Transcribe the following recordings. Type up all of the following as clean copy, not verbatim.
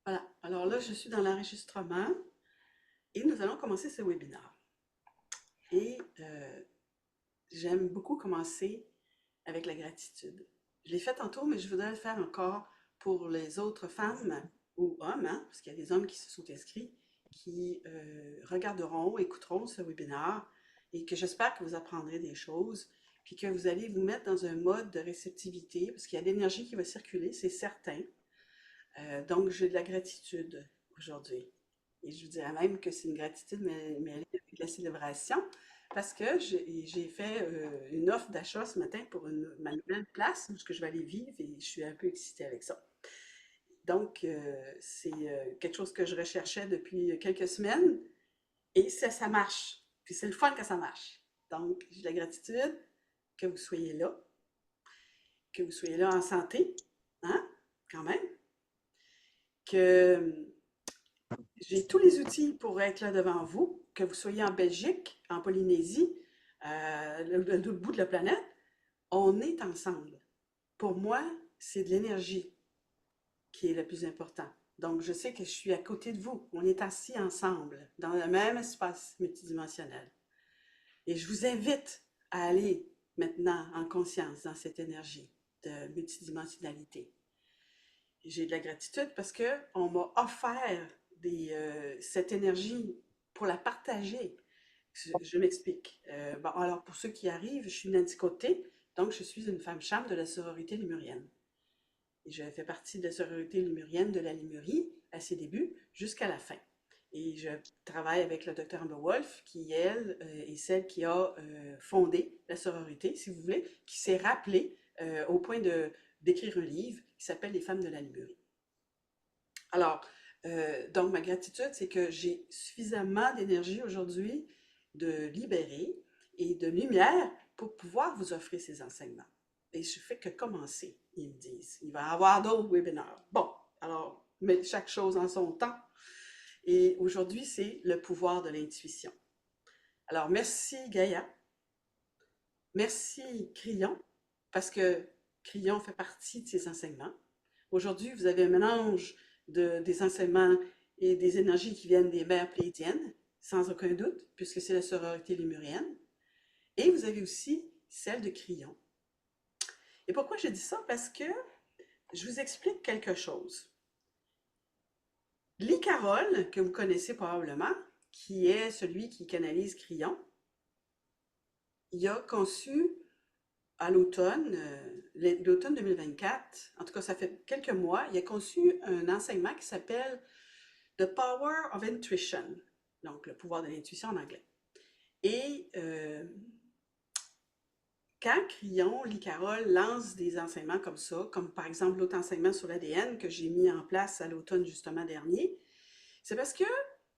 Voilà, alors là, je suis dans l'enregistrement et nous allons commencer ce webinaire. Et j'aime beaucoup commencer avec la gratitude. Je l'ai fait tantôt, mais je voudrais le faire encore pour les autres femmes ou hommes, hein, parce qu'il y a des hommes qui se sont inscrits, qui regarderont, écouteront ce webinaire et que j'espère que vous apprendrez des choses, puis que vous allez vous mettre dans un mode de réceptivité, parce qu'il y a de l'énergie qui va circuler, c'est certain. Donc, j'ai de la gratitude aujourd'hui. Et je vous dirais même que c'est une gratitude mêlée avec la célébration parce que j'ai fait une offre d'achat ce matin pour ma nouvelle place où je vais aller vivre et je suis un peu excitée avec ça. Donc, c'est quelque chose que je recherchais depuis quelques semaines et ça marche. Puis c'est le fun que ça marche. Donc, j'ai de la gratitude que vous soyez là en santé, hein, quand même, que j'ai tous les outils pour être là devant vous, que vous soyez en Belgique, en Polynésie, l'autre bout de la planète, on est ensemble. Pour moi, c'est de l'énergie qui est le plus important. Donc, je sais que je suis à côté de vous. On est assis ensemble dans le même espace multidimensionnel. Et je vous invite à aller maintenant en conscience dans cette énergie de multidimensionnalité. J'ai de la gratitude parce que on m'a offert cette énergie pour la partager. Je m'explique. Bon, alors, pour ceux qui arrivent, je suis Nancy Côté, donc je suis une femme-cham de la sororité lémurienne. Et je fais partie de la sororité lémurienne de la Lémurie à ses débuts jusqu'à la fin. Et je travaille avec le docteur Amber Wolf, qui, elle, est celle qui a fondé la sororité, si vous voulez, qui s'est rappelée au point d'écrire un livre qui s'appelle Les femmes de la Lémurie. Alors, donc ma gratitude, c'est que j'ai suffisamment d'énergie aujourd'hui de libérer et de lumière pour pouvoir vous offrir ces enseignements. Et je fais que commencer, ils me disent. Il va y avoir d'autres webinaires. Bon, alors, mais chaque chose en son temps. Et aujourd'hui, c'est le pouvoir de l'intuition. Alors, merci Gaïa, merci Crillon, parce que Crillon fait partie de ces enseignements. Aujourd'hui, vous avez un mélange des enseignements et des énergies qui viennent des mers pléiadiennes, sans aucun doute, puisque c'est la sororité lémurienne. Et vous avez aussi celle de Crillon. Et pourquoi je dis ça? Parce que je vous explique quelque chose. Lee Carroll, que vous connaissez probablement, qui est celui qui canalise Crillon, il a conçu à l'automne, l'automne 2024, en tout cas ça fait quelques mois, il a conçu un enseignement qui s'appelle The Power of Intuition, donc le pouvoir de l'intuition en anglais. Et quand Crillon, Lee Carroll lance des enseignements comme ça, comme par exemple l'autre enseignement sur l'ADN que j'ai mis en place à l'automne justement dernier, c'est parce que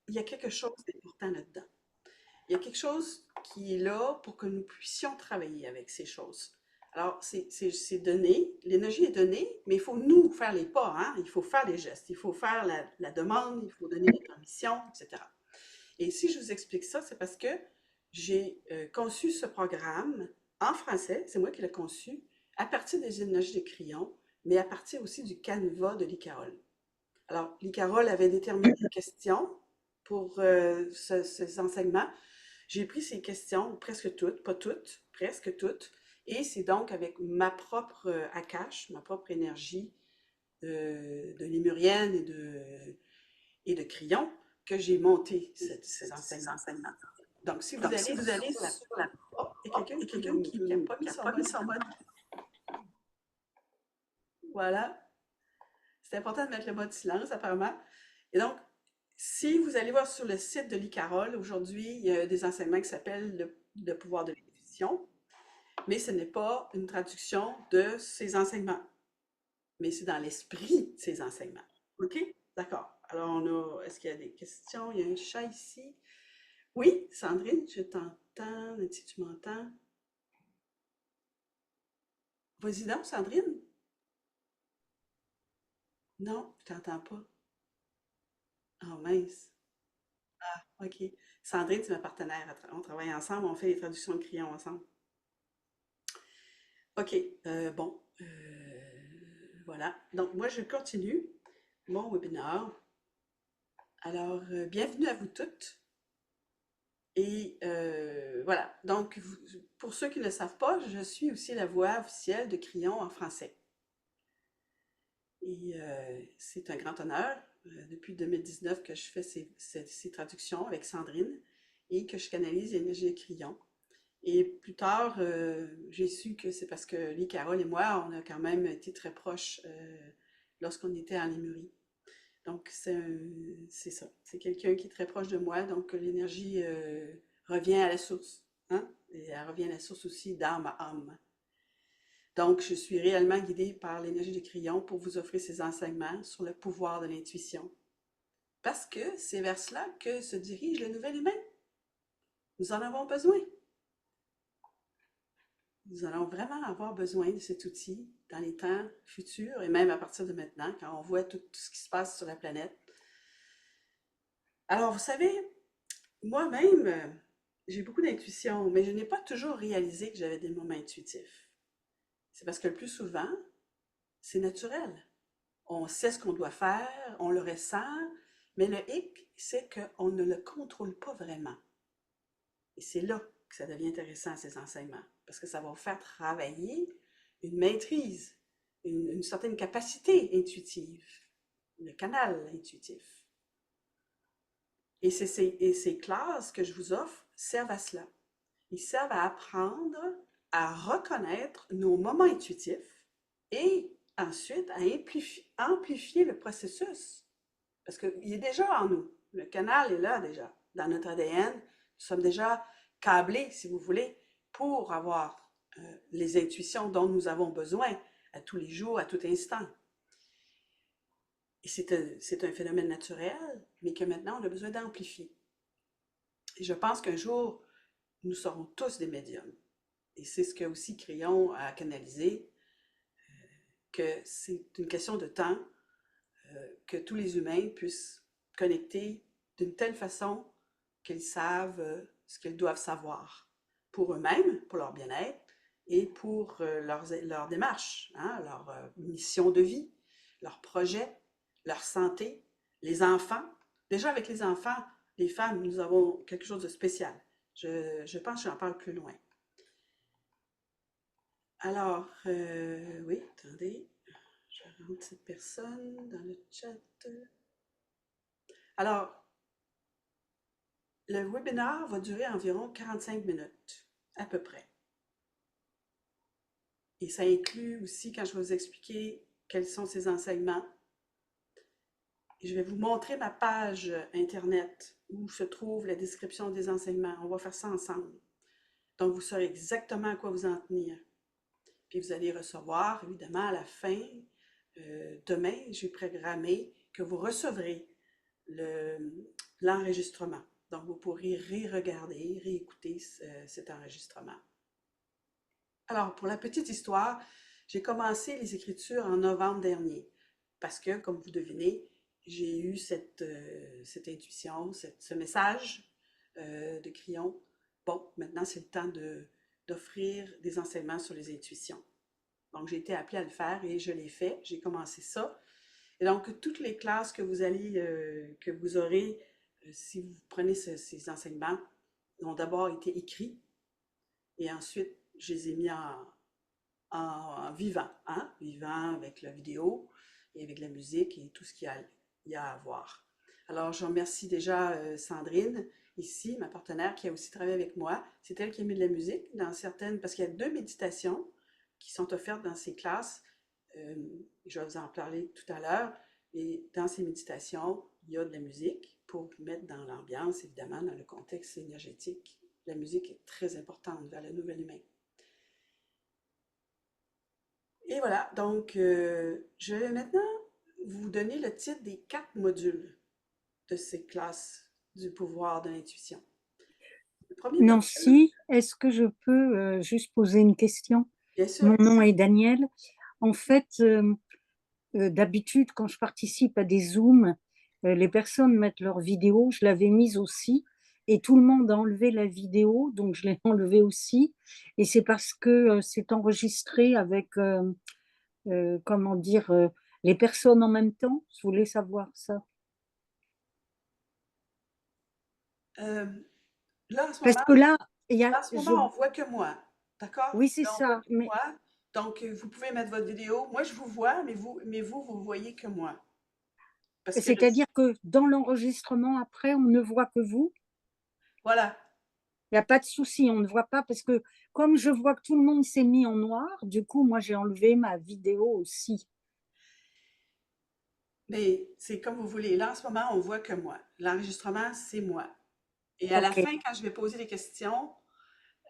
il y a quelque chose d'important là-dedans. Il y a quelque chose qui est là pour que nous puissions travailler avec ces choses. Alors, c'est donné, l'énergie est donnée, mais il faut nous faire les pas, hein? Il faut faire les gestes, il faut faire la demande, il faut donner les permissions, etc. Et si je vous explique ça, c'est parce que j'ai conçu ce programme en français, c'est moi qui l'ai conçu, à partir des énergies de Crillon, mais à partir aussi du canevas de l'Icarole. Alors, l'Icarole avait déterminé des questions pour ces enseignements. J'ai pris ces questions, presque toutes, pas toutes, presque toutes, et c'est donc avec ma propre Akash, ma propre énergie de lémurienne et de crayon que j'ai monté ces enseignements. Donc, si vous allez sur la... Oh, il y a quelqu'un qui n'a pas mis son mode. Voilà. C'est important de mettre le mode silence, apparemment. Et donc, si vous allez voir sur le site de l'Icarole, aujourd'hui, il y a des enseignements qui s'appellent le pouvoir de l'intuition, mais ce n'est pas une traduction de ces enseignements, mais c'est dans l'esprit de ces enseignements. OK? D'accord. Alors, est-ce qu'il y a des questions? Il y a un chat ici. Oui, Sandrine, je t'entends. Si tu m'entends. Vas-y donc, Sandrine. Non, je t'entends pas. Oh, mince. OK. Sandrine, c'est ma partenaire. On travaille ensemble, on fait les traductions de crayons ensemble. OK. Bon. Voilà. Donc, moi, je continue. mon webinaire. Alors, bienvenue à vous toutes. Et voilà, donc pour ceux qui ne le savent pas, je suis aussi la voix officielle de Crillon en français. Et c'est un grand honneur. Depuis 2019 que je fais ces traductions avec Sandrine et que je canalise l'énergie de Crillon. Et plus tard, j'ai su que c'est parce que Lee Carole et moi, on a quand même été très proches lorsqu'on était à Lémurie. Donc, c'est ça. C'est quelqu'un qui est très proche de moi. Donc, l'énergie revient à la source. Hein? Et elle revient à la source aussi d'âme à âme. Donc, je suis réellement guidée par l'énergie de Crillon pour vous offrir ces enseignements sur le pouvoir de l'intuition. Parce que c'est vers cela que se dirige le nouvel humain. Nous en avons besoin. Nous allons vraiment avoir besoin de cet outil dans les temps futurs et même à partir de maintenant, quand on voit tout ce qui se passe sur la planète. Alors, vous savez, moi-même, j'ai beaucoup d'intuition, mais je n'ai pas toujours réalisé que j'avais des moments intuitifs. C'est parce que le plus souvent, c'est naturel. On sait ce qu'on doit faire, on le ressent, mais le hic, c'est qu'on ne le contrôle pas vraiment. Et c'est là que ça devient intéressant, ces enseignements, parce que ça va vous faire travailler une maîtrise, une certaine capacité intuitive, le canal intuitif. Et ces classes que je vous offre servent à cela. Ils servent à apprendre à reconnaître nos moments intuitifs et ensuite à amplifier le processus. Parce qu'il est déjà en nous. Le canal est là déjà. Dans notre ADN, nous sommes déjà câblés, si vous voulez, pour avoir les intuitions dont nous avons besoin à tous les jours, à tout instant. Et c'est un phénomène naturel, mais que maintenant on a besoin d'amplifier. Et je pense qu'un jour, nous serons tous des médiums. Et c'est ce que aussi Crillon a canalisé, que c'est une question de temps que tous les humains puissent connecter d'une telle façon qu'ils savent ce qu'ils doivent savoir pour eux-mêmes, pour leur bien-être et pour leur démarche, hein, leur mission de vie, leur projet, leur santé, les enfants. Déjà avec les enfants, les femmes, nous avons quelque chose de spécial. Je pense que j'en parle plus loin. Alors, oui, attendez, je rentre cette personne dans le chat. Alors, le webinaire va durer environ 45 minutes, à peu près. Et ça inclut aussi, quand je vais vous expliquer quels sont ces enseignements, je vais vous montrer ma page Internet où se trouve la description des enseignements. On va faire ça ensemble. Donc, vous saurez exactement à quoi vous en tenir. Puis, vous allez recevoir, évidemment, à la fin, demain, j'ai programmé que vous recevrez l'enregistrement. Donc, vous pourrez ré-regarder, réécouter cet enregistrement. Alors, pour la petite histoire, j'ai commencé les écritures en novembre dernier parce que, comme vous devinez, j'ai eu cette intuition, ce message de Crillon. Bon, maintenant, c'est le temps d'offrir des enseignements sur les intuitions. Donc, j'ai été appelée à le faire et je l'ai fait. J'ai commencé ça. Et donc, toutes les classes que que vous aurez, si vous prenez ces enseignements, ont d'abord été écrits et ensuite, je les ai mis en vivant, hein? Vivant avec la vidéo et avec la musique et tout ce qu'il y a à voir. Alors, je remercie déjà Sandrine, ici, ma partenaire, qui a aussi travaillé avec moi. C'est elle qui a mis de la musique dans certaines, parce qu'il y a 2 méditations qui sont offertes dans ces classes. Je vais vous en parler tout à l'heure. Et dans ces méditations, il y a de la musique pour mettre dans l'ambiance, évidemment, dans le contexte énergétique. La musique est très importante vers le nouvel humain. Et voilà, donc je vais maintenant vous donner le titre des 4 modules de ces classes du pouvoir de l'intuition. Le premier module, Nancy, est-ce que je peux juste poser une question? bien sûr, Mon nom est Daniel. En fait, d'habitude, quand je participe à des Zooms, les personnes mettent leurs vidéos. Je l'avais mise aussi et tout le monde a enlevé la vidéo, donc je l'ai enlevée aussi. Et c'est parce que c'est enregistré avec, comment dire, les personnes en même temps? Je voulais savoir ça. Euh, là, Parce que là, il y a, là, en ce moment, on voit que moi. D'accord? oui, c'est Là, on voit ça, que mais moi. Donc, vous pouvez mettre votre vidéo. Moi, je vous vois, vous voyez que moi. Parce que, c'est-à-dire que dans l'enregistrement après, on ne voit que vous? voilà. Il y a pas de souci, on ne voit pas parce que comme je vois que tout le monde s'est mis en noir, du coup, moi, j'ai enlevé ma vidéo aussi. Mais c'est comme vous voulez. Là, en ce moment, on voit que moi. L'enregistrement, c'est moi. Et à la OK, fin, quand je vais poser des questions,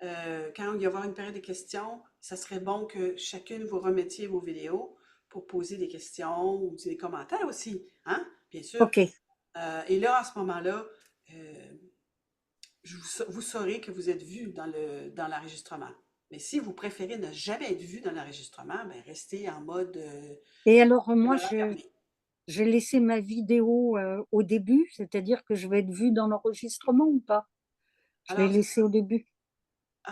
quand il va y avoir une période de questions, ça serait bon que chacune vous remettiez vos vidéos pour poser des questions ou des commentaires aussi, hein? Bien sûr. OK. Et là, à ce moment-là, euh, vous saurez que vous êtes vu dans l'enregistrement. Mais si vous préférez ne jamais être vu dans l'enregistrement, ben restez en mode Et alors, moi, caméra fermée. j'ai laissé ma vidéo, au début, c'est-à-dire que je vais être vue dans l'enregistrement ou pas? Je l'ai Alors, laissée au début. je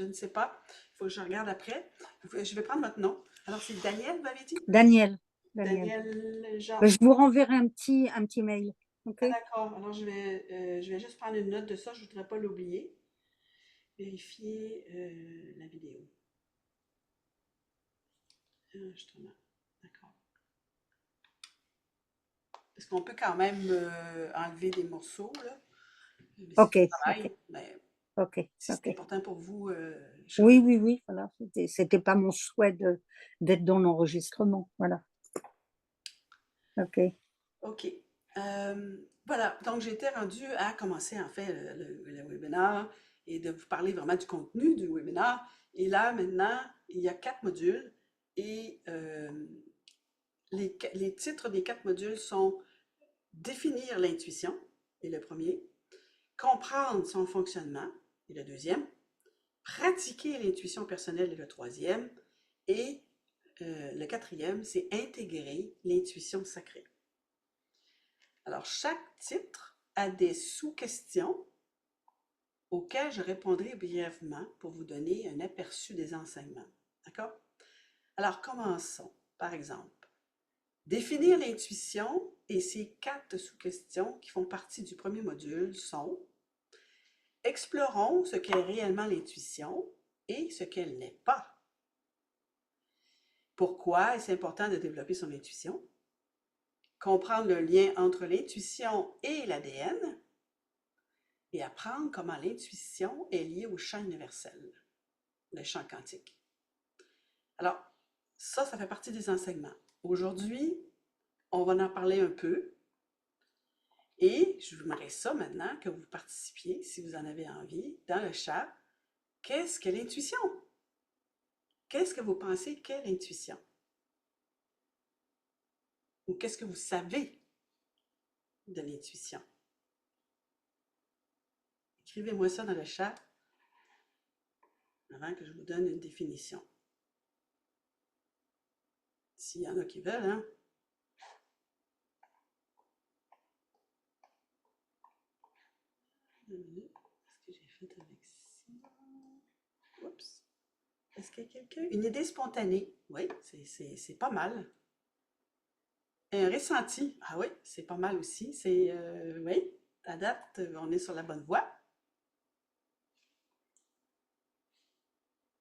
ne sais pas. Il faut que je regarde après. Je vais prendre votre nom. Alors, c'est Daniel, vous m'avez dit? Daniel, Daniel. Daniel Bah, Jean. je vous renverrai un petit mail, OK? Ah, d'accord. Alors, je vais juste prendre une note de ça. Je ne voudrais pas l'oublier. Vérifier la vidéo. Enregistrement. D'accord. Parce qu'on peut quand même enlever des morceaux, là. Mais c'est du OK, OK, travail. Mais OK, si c'est OK. important pour vous, je Oui, ferai. oui, oui, voilà, c'était pas mon souhait d'être dans l'enregistrement, voilà. OK, OK. Voilà, donc j'étais rendue à commencer en fait le webinaire et de vous parler vraiment du contenu du webinaire. Et là, maintenant, il y a 4 modules et les titres des 4 modules sont définir l'intuition, et le premier, comprendre son fonctionnement, et le deuxième, pratiquer l'intuition personnelle, et le troisième, et le quatrième, c'est intégrer l'intuition sacrée. Alors, chaque titre a des sous-questions auxquelles je répondrai brièvement pour vous donner un aperçu des enseignements. D'accord? Alors, commençons. Par exemple, définir l'intuition et ces 4 sous-questions qui font partie du premier module sont: explorons ce qu'est réellement l'intuition et ce qu'elle n'est pas. Pourquoi est-ce important de développer son intuition? Comprendre le lien entre l'intuition et l'ADN et apprendre comment l'intuition est liée au champ universel, le champ quantique. Alors, ça fait partie des enseignements. Aujourd'hui, on va en parler un peu et je vous voudrais ça maintenant que vous participiez, si vous en avez envie, dans le chat. Qu'est-ce que l'intuition? Qu'est-ce que vous pensez qu'est l'intuition? Ou qu'est-ce que vous savez de l'intuition? Écrivez-moi ça dans le chat avant que je vous donne une définition. S'il y en a qui veulent, hein? Une minute. Qu'est-ce que j'ai fait avec ça? Oups. Est-ce qu'il y a quelqu'un? Une idée spontanée. Oui, c'est pas mal. Un ressenti. Ah oui, c'est pas mal aussi. Oui, à date, on est sur la bonne voie.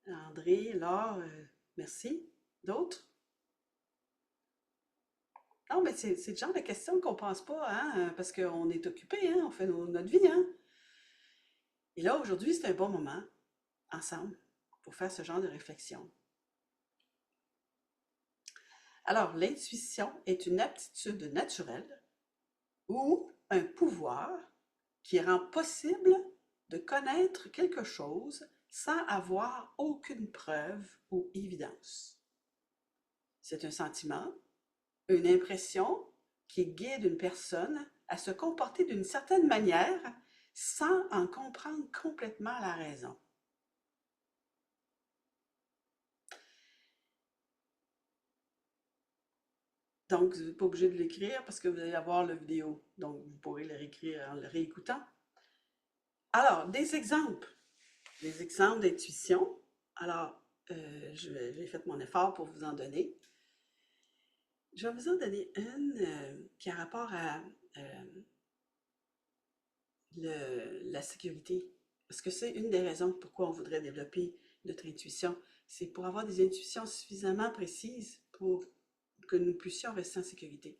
André, Laure, merci. D'autres? Non, mais c'est le genre de questions qu'on pense pas, hein, parce qu'on est occupé, hein, on fait notre vie, hein. Et là, aujourd'hui, c'est un bon moment, ensemble, pour faire ce genre de réflexion. Alors, l'intuition est une aptitude naturelle ou un pouvoir qui rend possible de connaître quelque chose sans avoir aucune preuve ou évidence. C'est un sentiment, une impression qui guide une personne à se comporter d'une certaine manière sans en comprendre complètement la raison. Donc, vous n'êtes pas obligé de l'écrire parce que vous allez avoir la vidéo. Donc, vous pourrez le réécrire en le réécoutant. Alors, des exemples. Des exemples d'intuition. Alors, j'ai fait mon effort pour vous en donner. je vais vous en donner une qui a rapport à euh, la sécurité. Parce que c'est une des raisons pourquoi on voudrait développer notre intuition. C'est pour avoir des intuitions suffisamment précises pour que nous puissions rester en sécurité.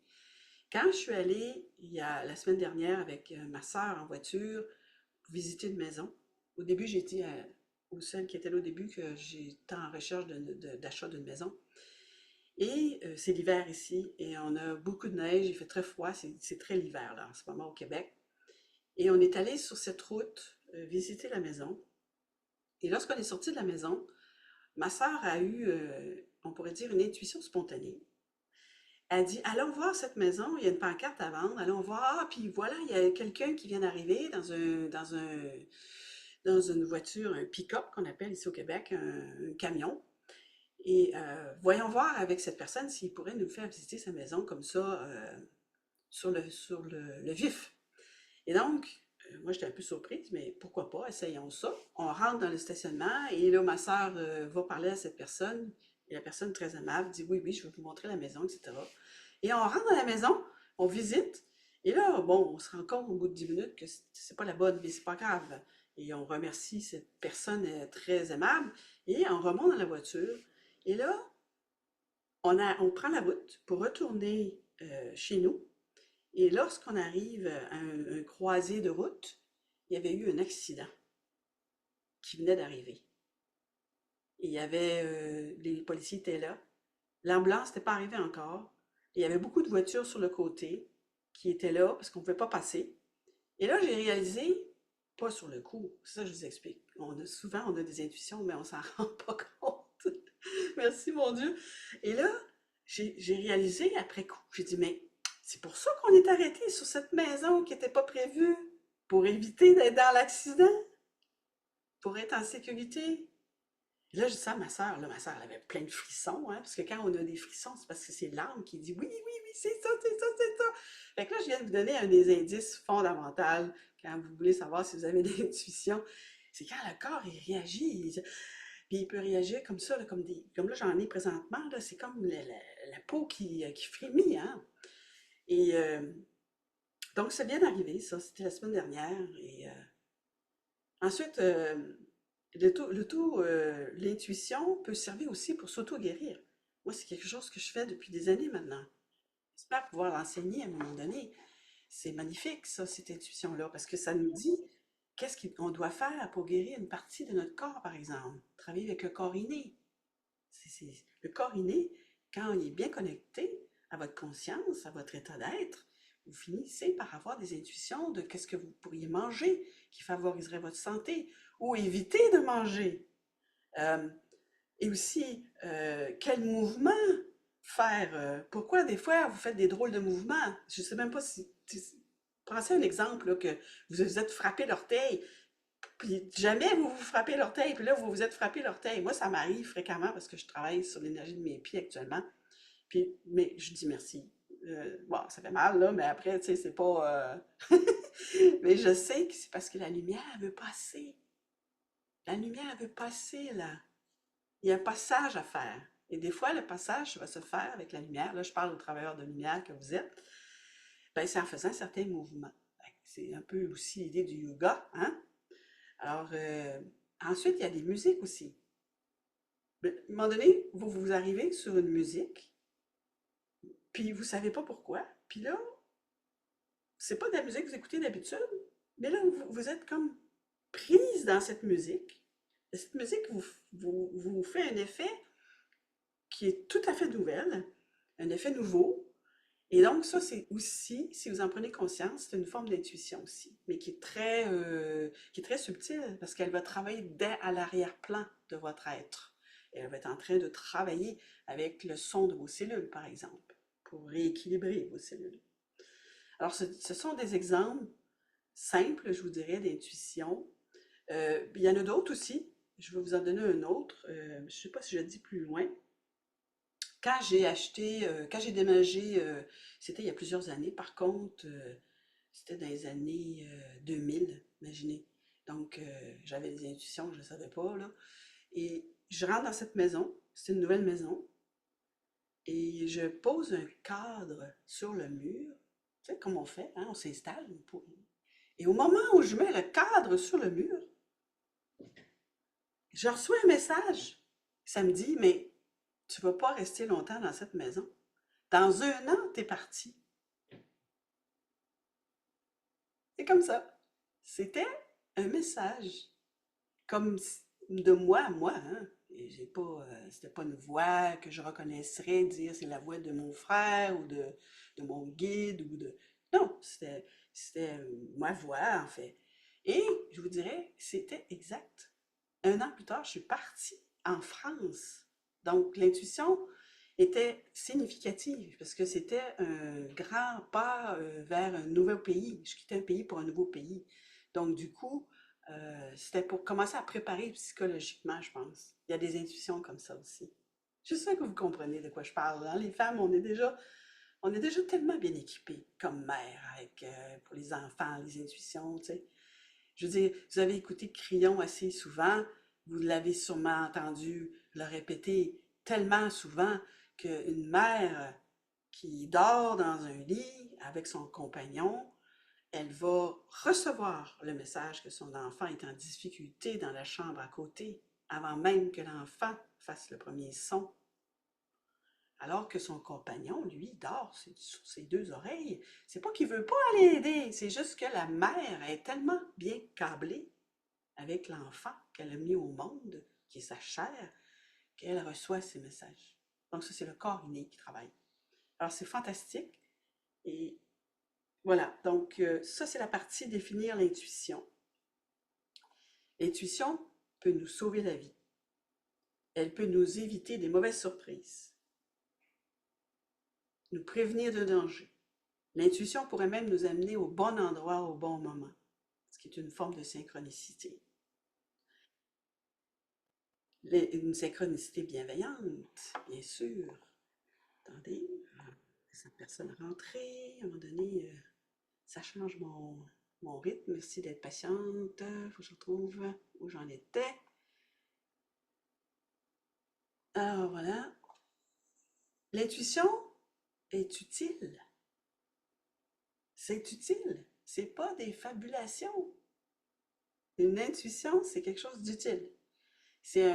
Quand je suis allée, il y a la semaine dernière, avec ma sœur en voiture, visiter une maison, au début, j'étais au seul qui était là au début que j'étais en recherche d'achat d'une maison. Et c'est l'hiver ici, et on a beaucoup de neige, il fait très froid, c'est très l'hiver là en ce moment au Québec. Et on est allé sur cette route visiter la maison. Et lorsqu'on est sorti de la maison, ma sœur a eu, on pourrait dire, une intuition spontanée. Elle dit, allons voir cette maison, il y a une pancarte à vendre, allons voir. Ah, puis voilà, il y a quelqu'un qui vient d'arriver dans une voiture, un pick-up qu'on appelle ici au Québec, un camion. Et voyons voir avec cette personne s'il pourrait nous faire visiter sa maison comme ça, sur le vif. Et donc, moi, j'étais un peu surprise, mais pourquoi pas, essayons ça. On rentre dans le stationnement et là, ma sœur va parler à cette personne. Et la personne très aimable dit, oui, oui, je vais vous montrer la maison, etc. Et on rentre dans la maison, on visite. Et là, bon, on se rend compte au bout de 10 minutes que c'est pas la bonne, mais c'est pas grave. Et on remercie cette personne très aimable. Et on remonte dans la voiture. Et là, on prend la route pour retourner chez nous. Et lorsqu'on arrive à un croisé de route, il y avait eu un accident qui venait d'arriver. Et il y avait, les policiers étaient là. L'ambulance n'était pas arrivée encore. Et il y avait beaucoup de voitures sur le côté qui étaient là parce qu'on ne pouvait pas passer. Et là, j'ai réalisé, pas sur le coup, ça je vous explique. Souvent, on a des intuitions, mais on s'en rend pas compte. Merci mon Dieu. Et là, j'ai réalisé après coup, j'ai dit, mais c'est pour ça qu'on est arrêté sur cette maison qui n'était pas prévue, pour éviter d'être dans l'accident, pour être en sécurité. Et là, je dis ça à ma sœur. Là, ma sœur, elle avait plein de frissons, hein, parce que quand on a des frissons, c'est parce que c'est l'âme qui dit oui, oui, oui, c'est ça, c'est ça, c'est ça. Fait que là, je viens de vous donner un des indices fondamentaux quand vous voulez savoir si vous avez des intuitions. C'est quand le corps, il réagit. Puis il peut réagir comme ça, là, comme là j'en ai présentement, là, c'est comme la peau qui frémit, hein. Et donc, ça vient d'arriver, ça, c'était la semaine dernière. Et ensuite, l'intuition peut servir aussi pour s'auto-guérir. Moi, c'est quelque chose que je fais depuis des années maintenant. J'espère pouvoir l'enseigner à un moment donné. C'est magnifique, ça, cette intuition-là, parce que ça nous dit qu'est-ce qu'on doit faire pour guérir une partie de notre corps, par exemple. Travailler avec le corps inné. Le corps inné, quand il est bien connecté à votre conscience, à votre état d'être, vous finissez par avoir des intuitions de qu'est-ce que vous pourriez manger qui favoriserait votre santé ou éviter de manger. Euh, et aussi, quel mouvement faire. Pourquoi des fois vous faites des drôles de mouvements? Je ne sais même pas si... Pensez à un exemple là, que vous vous êtes frappé l'orteil, puis jamais vous vous frappez l'orteil, puis là, vous vous êtes frappé l'orteil. Moi, ça m'arrive fréquemment parce que je travaille sur l'énergie de mes pieds actuellement. Puis, mais je dis merci. Bon, ça fait mal, là, mais après, tu sais, c'est pas. Mais je sais que c'est parce que la lumière, elle veut passer. La lumière, elle veut passer, là. Il y a un passage à faire. Et des fois, le passage va se faire avec la lumière. Là, je parle aux travailleurs de lumière que vous êtes. Ben, c'est en faisant certains mouvements. C'est un peu aussi l'idée du yoga, hein? Alors, ensuite, il y a des musiques aussi. À un moment donné, vous arrivez sur une musique, puis vous savez pas pourquoi, puis là, c'est pas de la musique que vous écoutez d'habitude, mais là, vous êtes comme prise dans cette musique. Et cette musique vous fait un effet qui est tout à fait nouvel, un effet nouveau. Et donc, ça, c'est aussi, si vous en prenez conscience, c'est une forme d'intuition aussi, mais qui est très subtile parce qu'elle va travailler dès à l'arrière-plan de votre être. Et elle va être en train de travailler avec le son de vos cellules, par exemple, pour rééquilibrer vos cellules. Alors, ce sont des exemples simples, je vous dirais, d'intuition. Il y en a d'autres aussi. Je vais vous en donner un autre. Je ne sais pas si je le dis plus loin. Quand j'ai déménagé, c'était il y a plusieurs années. Par contre, c'était dans les années 2000, imaginez. Donc, j'avais des intuitions que je ne savais pas, là. Et je rentre dans cette maison. C'est une nouvelle maison. et je pose un cadre sur le mur, tu sais, comme on fait, hein, on s'installe. Et au moment où je mets le cadre sur le mur, je reçois un message. Ça me dit, mais tu vas pas rester longtemps dans cette maison. Dans un an, t'es parti. C'est comme ça. C'était un message, comme de moi à moi, hein. Et j'ai pas, c'était pas une voix que je reconnaisserais, dire c'est la voix de mon frère ou de mon guide ou de. Non, c'était ma voix en fait. Et je vous dirais, c'était exact. Un an plus tard, je suis partie en France. Donc l'intuition était significative parce que c'était un grand pas vers un nouveau pays. Je quittais un pays pour un nouveau pays. Donc du coup, c'était pour commencer à préparer psychologiquement, je pense. Il y a des intuitions comme ça aussi. Je suis sûre que vous comprenez de quoi je parle, hein. Les femmes, on est déjà tellement bien équipées comme mères avec, pour les enfants, les intuitions, tu sais. Je veux dire, vous avez écouté Crillon assez souvent, vous l'avez sûrement entendu le répéter tellement souvent qu'une mère qui dort dans un lit avec son compagnon, elle va recevoir le message que son enfant est en difficulté dans la chambre à côté avant même que l'enfant fasse le premier son. Alors que son compagnon, lui, dort sur ses deux oreilles. C'est pas qu'il veut pas aller aider, c'est juste que la mère est tellement bien câblée avec l'enfant qu'elle a mis au monde, qui est sa chair, qu'elle reçoit ces messages. Donc ça, c'est le corps inné qui travaille. Alors c'est fantastique. Et voilà, donc ça, c'est la partie définir l'intuition. L'intuition peut nous sauver la vie. Elle peut nous éviter des mauvaises surprises, nous prévenir de danger. L'intuition pourrait même nous amener au bon endroit au bon moment, ce qui est une forme de synchronicité. Une synchronicité bienveillante, bien sûr. Attendez, cette personne rentrée, à un moment donné, ça change mon rythme. Merci d'être patiente. Il faut que je retrouve où j'en étais. Alors voilà. L'intuition est utile. C'est utile. C'est pas des fabulations. Une intuition, c'est quelque chose d'utile.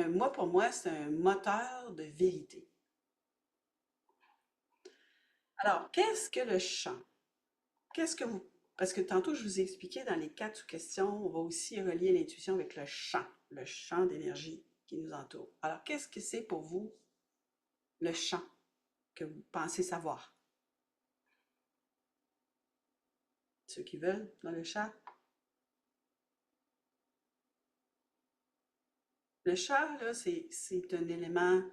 Moi, pour moi, c'est un moteur de vérité. Alors, qu'est-ce que le chant? Qu'est-ce que vous... Parce que tantôt, je vous ai expliqué dans les quatre sous-questions, on va aussi relier l'intuition avec le champ d'énergie qui nous entoure. Alors, qu'est-ce que c'est pour vous le champ que vous pensez savoir? Ceux qui veulent dans le chat? Le chat, là, c'est un élément,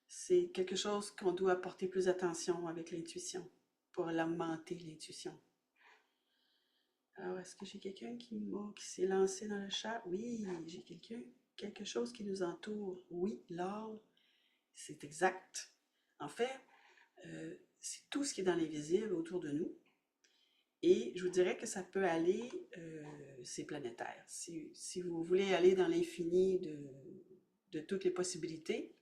c'est quelque chose qu'on doit porter plus attention avec l'intuition pour l'augmenter, l'intuition. Alors, est-ce que j'ai quelqu'un qui s'est lancé dans le chat? Oui, j'ai quelque chose qui nous entoure. Oui, Laure, c'est exact. En fait, c'est tout ce qui est dans l'invisible autour de nous. Et je vous dirais que ça peut aller, c'est planétaire. Si vous voulez aller dans l'infini de toutes les possibilités,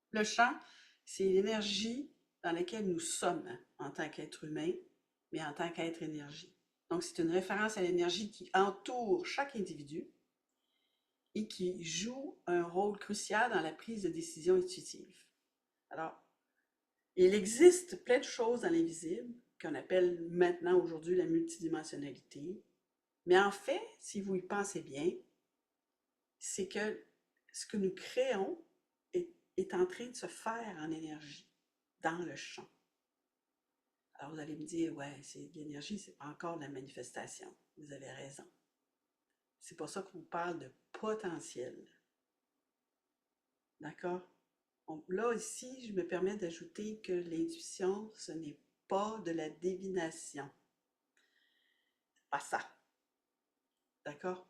le champ, c'est l'énergie dans laquelle nous sommes en tant qu'être humain, mais en tant qu'être énergie. Donc, c'est une référence à l'énergie qui entoure chaque individu et qui joue un rôle crucial dans la prise de décision intuitive. Alors, il existe plein de choses dans l'invisible qu'on appelle maintenant aujourd'hui la multidimensionnalité. Mais en fait, si vous y pensez bien, c'est que ce que nous créons est en train de se faire en énergie dans le champ. Alors vous allez me dire, ouais, c'est de l'énergie, c'est pas encore de la manifestation. Vous avez raison. C'est pour ça qu'on parle de potentiel. D'accord? Là, ici, je me permets d'ajouter que l'intuition, ce n'est pas de la divination. C'est pas ça. D'accord?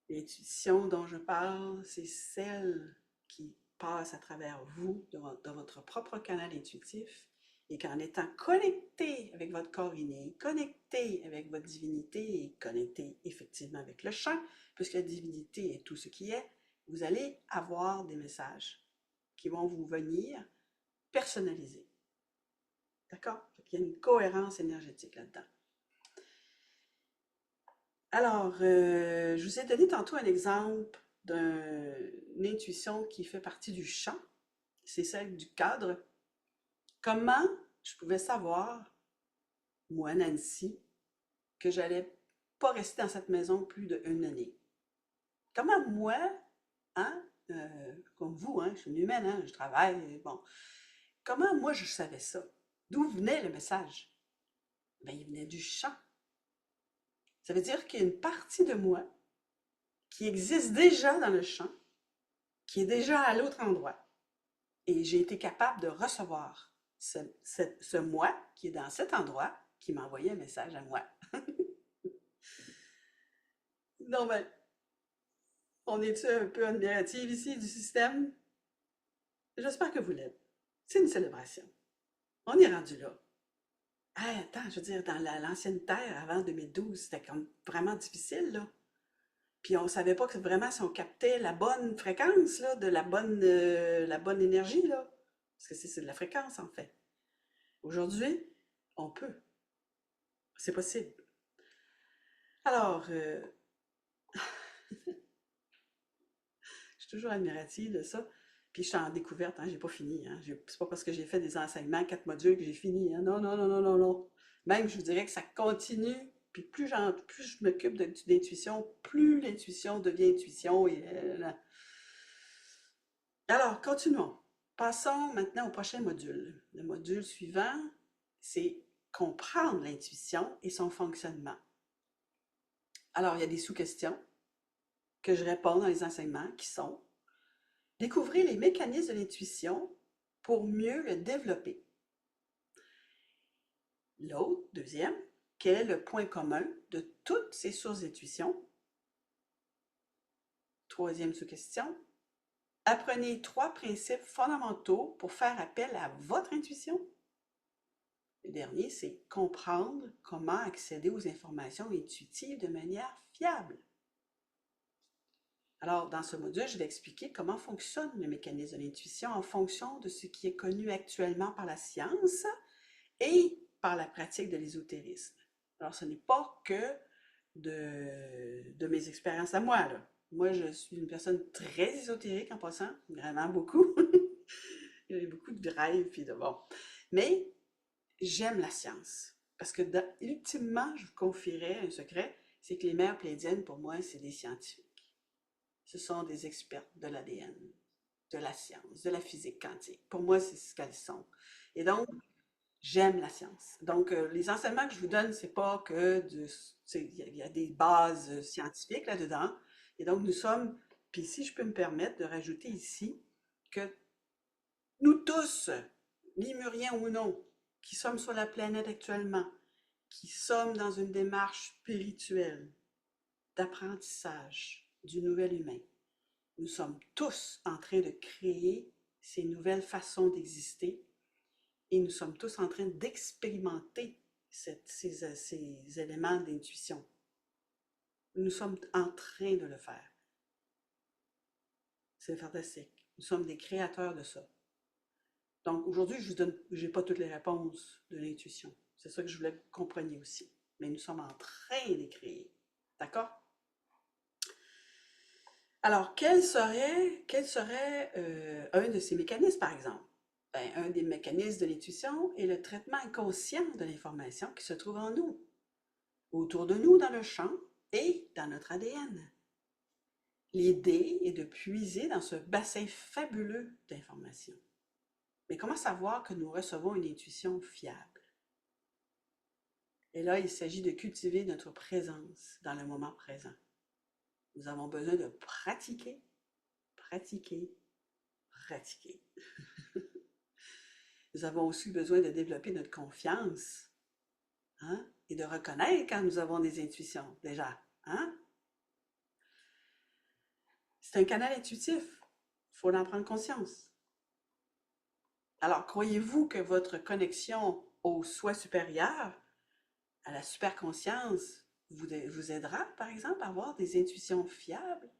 L'intuition dont je parle, c'est celle qui passe à travers vous, de votre propre canal intuitif, et qu'en étant connecté avec votre corps inné, connecté avec votre divinité et connecté effectivement avec le champ, puisque la divinité est tout ce qui est, vous allez avoir des messages. qui vont vous venir personnaliser. D'accord? Il y a une cohérence énergétique là-dedans. Alors, je vous ai donné tantôt un exemple d'une intuition qui fait partie du champ, c'est celle du cadre. Comment je pouvais savoir, moi, Nancy, que j'allais pas rester dans cette maison plus d'une année? Comment moi, hein, comme vous, hein, je suis une humaine, hein, je travaille, bon. Comment moi je savais ça? D'où venait le message? Ben, il venait du champ. Ça veut dire qu'il y a une partie de moi qui existe déjà dans le champ, qui est déjà à l'autre endroit. Et j'ai été capable de recevoir ce moi qui est dans cet endroit qui m'a envoyé un message à moi. Non, ben, on est-tu un peu admiratif ici du système? J'espère que vous l'êtes. C'est une célébration. On est rendu là. Hey, attends, je veux dire, dans l'ancienne Terre, avant 2012, c'était comme vraiment difficile, là. Puis on savait pas que vraiment si on captait la bonne fréquence, là, de la bonne énergie, là. Parce que c'est de la fréquence, en fait. Aujourd'hui, on peut. C'est possible. Alors, je suis toujours admirative de ça. Puis je suis en découverte, hein, j'ai pas fini. Hein. C'est pas parce que j'ai fait des enseignements, 4 modules, que j'ai fini. Hein. Non, non, non, non, non, non. Même, je vous dirais que ça continue. Puis plus je m'occupe d'intuition, plus l'intuition devient intuition. Alors, continuons. Passons maintenant au prochain module. Le module suivant, c'est comprendre l'intuition et son fonctionnement. Alors, il y a des sous-questions que je réponds dans les enseignements qui sont: découvrir les mécanismes de l'intuition pour mieux le développer. L'autre, deuxième, quel est le point commun de toutes ces sources d'intuition? Troisième sous-question, apprenez 3 principes fondamentaux pour faire appel à votre intuition. Le dernier, c'est comprendre comment accéder aux informations intuitives de manière fiable. Alors, dans ce module, je vais expliquer comment fonctionne le mécanisme de l'intuition en fonction de ce qui est connu actuellement par la science et par la pratique de l'ésotérisme. Alors, ce n'est pas que de mes expériences à moi, là. Moi, je suis une personne très ésotérique en passant, vraiment beaucoup. Il y a beaucoup de rêves, puis de bon. Mais j'aime la science. Parce que, ultimement, je vous confierais un secret, c'est que les mères pléiadiennes, pour moi, c'est des scientifiques. Ce sont des expertes de l'ADN, de la science, de la physique quantique. Pour moi, c'est ce qu'elles sont. Et donc, j'aime la science. Donc, les enseignements que je vous donne, c'est pas que il y a des bases scientifiques là-dedans. Et donc, nous sommes, puis si je peux me permettre de rajouter ici, que nous tous, lémuriens ou non, qui sommes sur la planète actuellement, qui sommes dans une démarche spirituelle, d'apprentissage du nouvel humain, nous sommes tous en train de créer ces nouvelles façons d'exister et nous sommes tous en train d'expérimenter ces éléments d'intuition. Nous sommes en train de le faire. C'est fantastique. Nous sommes des créateurs de ça. Donc aujourd'hui, je n'ai pas toutes les réponses de l'intuition. C'est ça que je voulais que vous compreniez aussi. Mais nous sommes en train de les créer. D'accord? Alors, quel serait un de ces mécanismes, par exemple? Ben, un des mécanismes de l'intuition est le traitement inconscient de l'information qui se trouve en nous, autour de nous dans le champ et dans notre ADN. L'idée est de puiser dans ce bassin fabuleux d'informations. Mais comment savoir que nous recevons une intuition fiable? Et là, il s'agit de cultiver notre présence dans le moment présent. Nous avons besoin de pratiquer, pratiquer, pratiquer. Nous avons aussi besoin de développer notre confiance, hein, et de reconnaître quand nous avons des intuitions, déjà. Hein? C'est un canal intuitif. Il faut en prendre conscience. Alors, croyez-vous que votre connexion au soi supérieur, à la superconscience, vous aidera, par exemple, à avoir des intuitions fiables?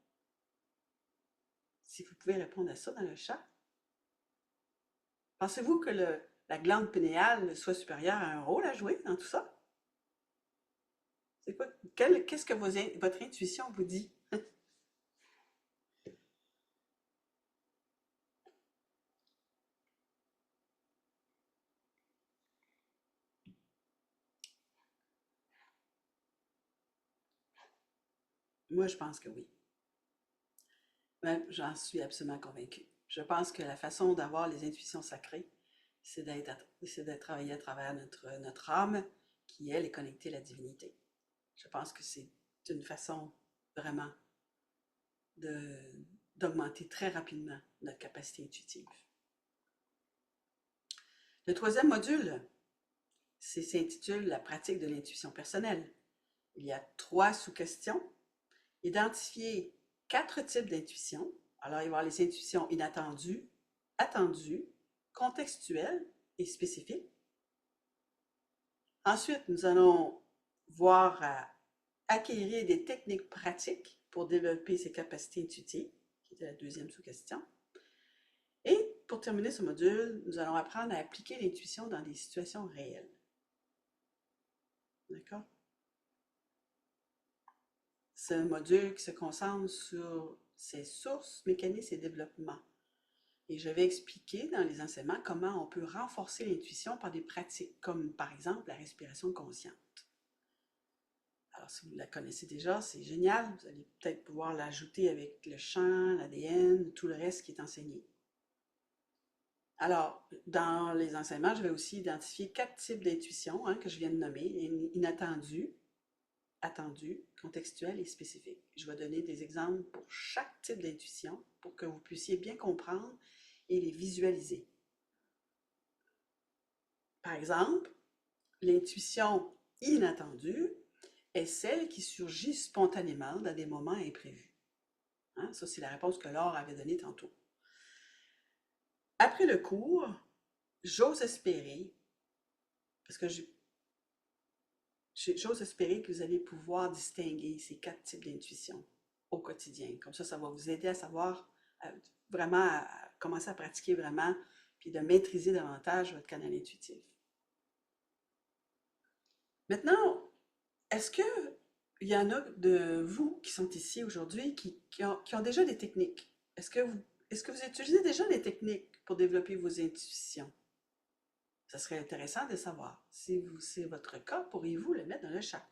Si vous pouvez répondre à ça dans le chat. Pensez-vous que la glande pinéale soit supérieure a un rôle à jouer dans tout ça? C'est quoi, qu'est-ce que votre intuition vous dit? Moi, je pense que oui. Même, j'en suis absolument convaincue. Je pense que la façon d'avoir les intuitions sacrées, c'est d'être travaillé à travers notre âme, qui, elle, est connectée à la divinité. Je pense que c'est une façon vraiment d'augmenter très rapidement notre capacité intuitive. Le troisième module s'intitule La pratique de l'intuition personnelle. Il y a 3 sous-questions. Identifier 4 types d'intuition. Alors, il va y avoir les intuitions inattendues, attendues, contextuelles et spécifiques. Ensuite, nous allons voir à acquérir des techniques pratiques pour développer ses capacités intuitives, qui était la deuxième sous-question. Et pour terminer ce module, nous allons apprendre à appliquer l'intuition dans des situations réelles. D'accord? C'est un module qui se concentre sur ses sources, mécanismes et développement. Et je vais expliquer dans les enseignements comment on peut renforcer l'intuition par des pratiques, comme par exemple la respiration consciente. Alors, si vous la connaissez déjà, c'est génial. Vous allez peut-être pouvoir l'ajouter avec le chant, l'ADN, tout le reste qui est enseigné. Alors, dans les enseignements, je vais aussi identifier 4 types d'intuition que je viens de nommer: inattendu, attendu, contextuel et spécifique. Je vais donner des exemples pour chaque type d'intuition pour que vous puissiez bien comprendre et les visualiser. Par exemple, l'intuition inattendue est celle qui surgit spontanément dans des moments imprévus. Ça, c'est la réponse que Laure avait donnée tantôt. Après le cours, j'ose espérer, parce que j'ose espérer que vous allez pouvoir distinguer ces 4 types d'intuition au quotidien. Comme ça va vous aider à savoir vraiment à commencer à pratiquer vraiment, puis de maîtriser davantage votre canal intuitif. Maintenant, est-ce qu'il y en a de vous qui sont ici aujourd'hui qui ont déjà des techniques? Est-ce que vous utilisez déjà des techniques pour développer vos intuitions? Ça serait intéressant de savoir. Si c'est votre cas, pourriez-vous le mettre dans le chat?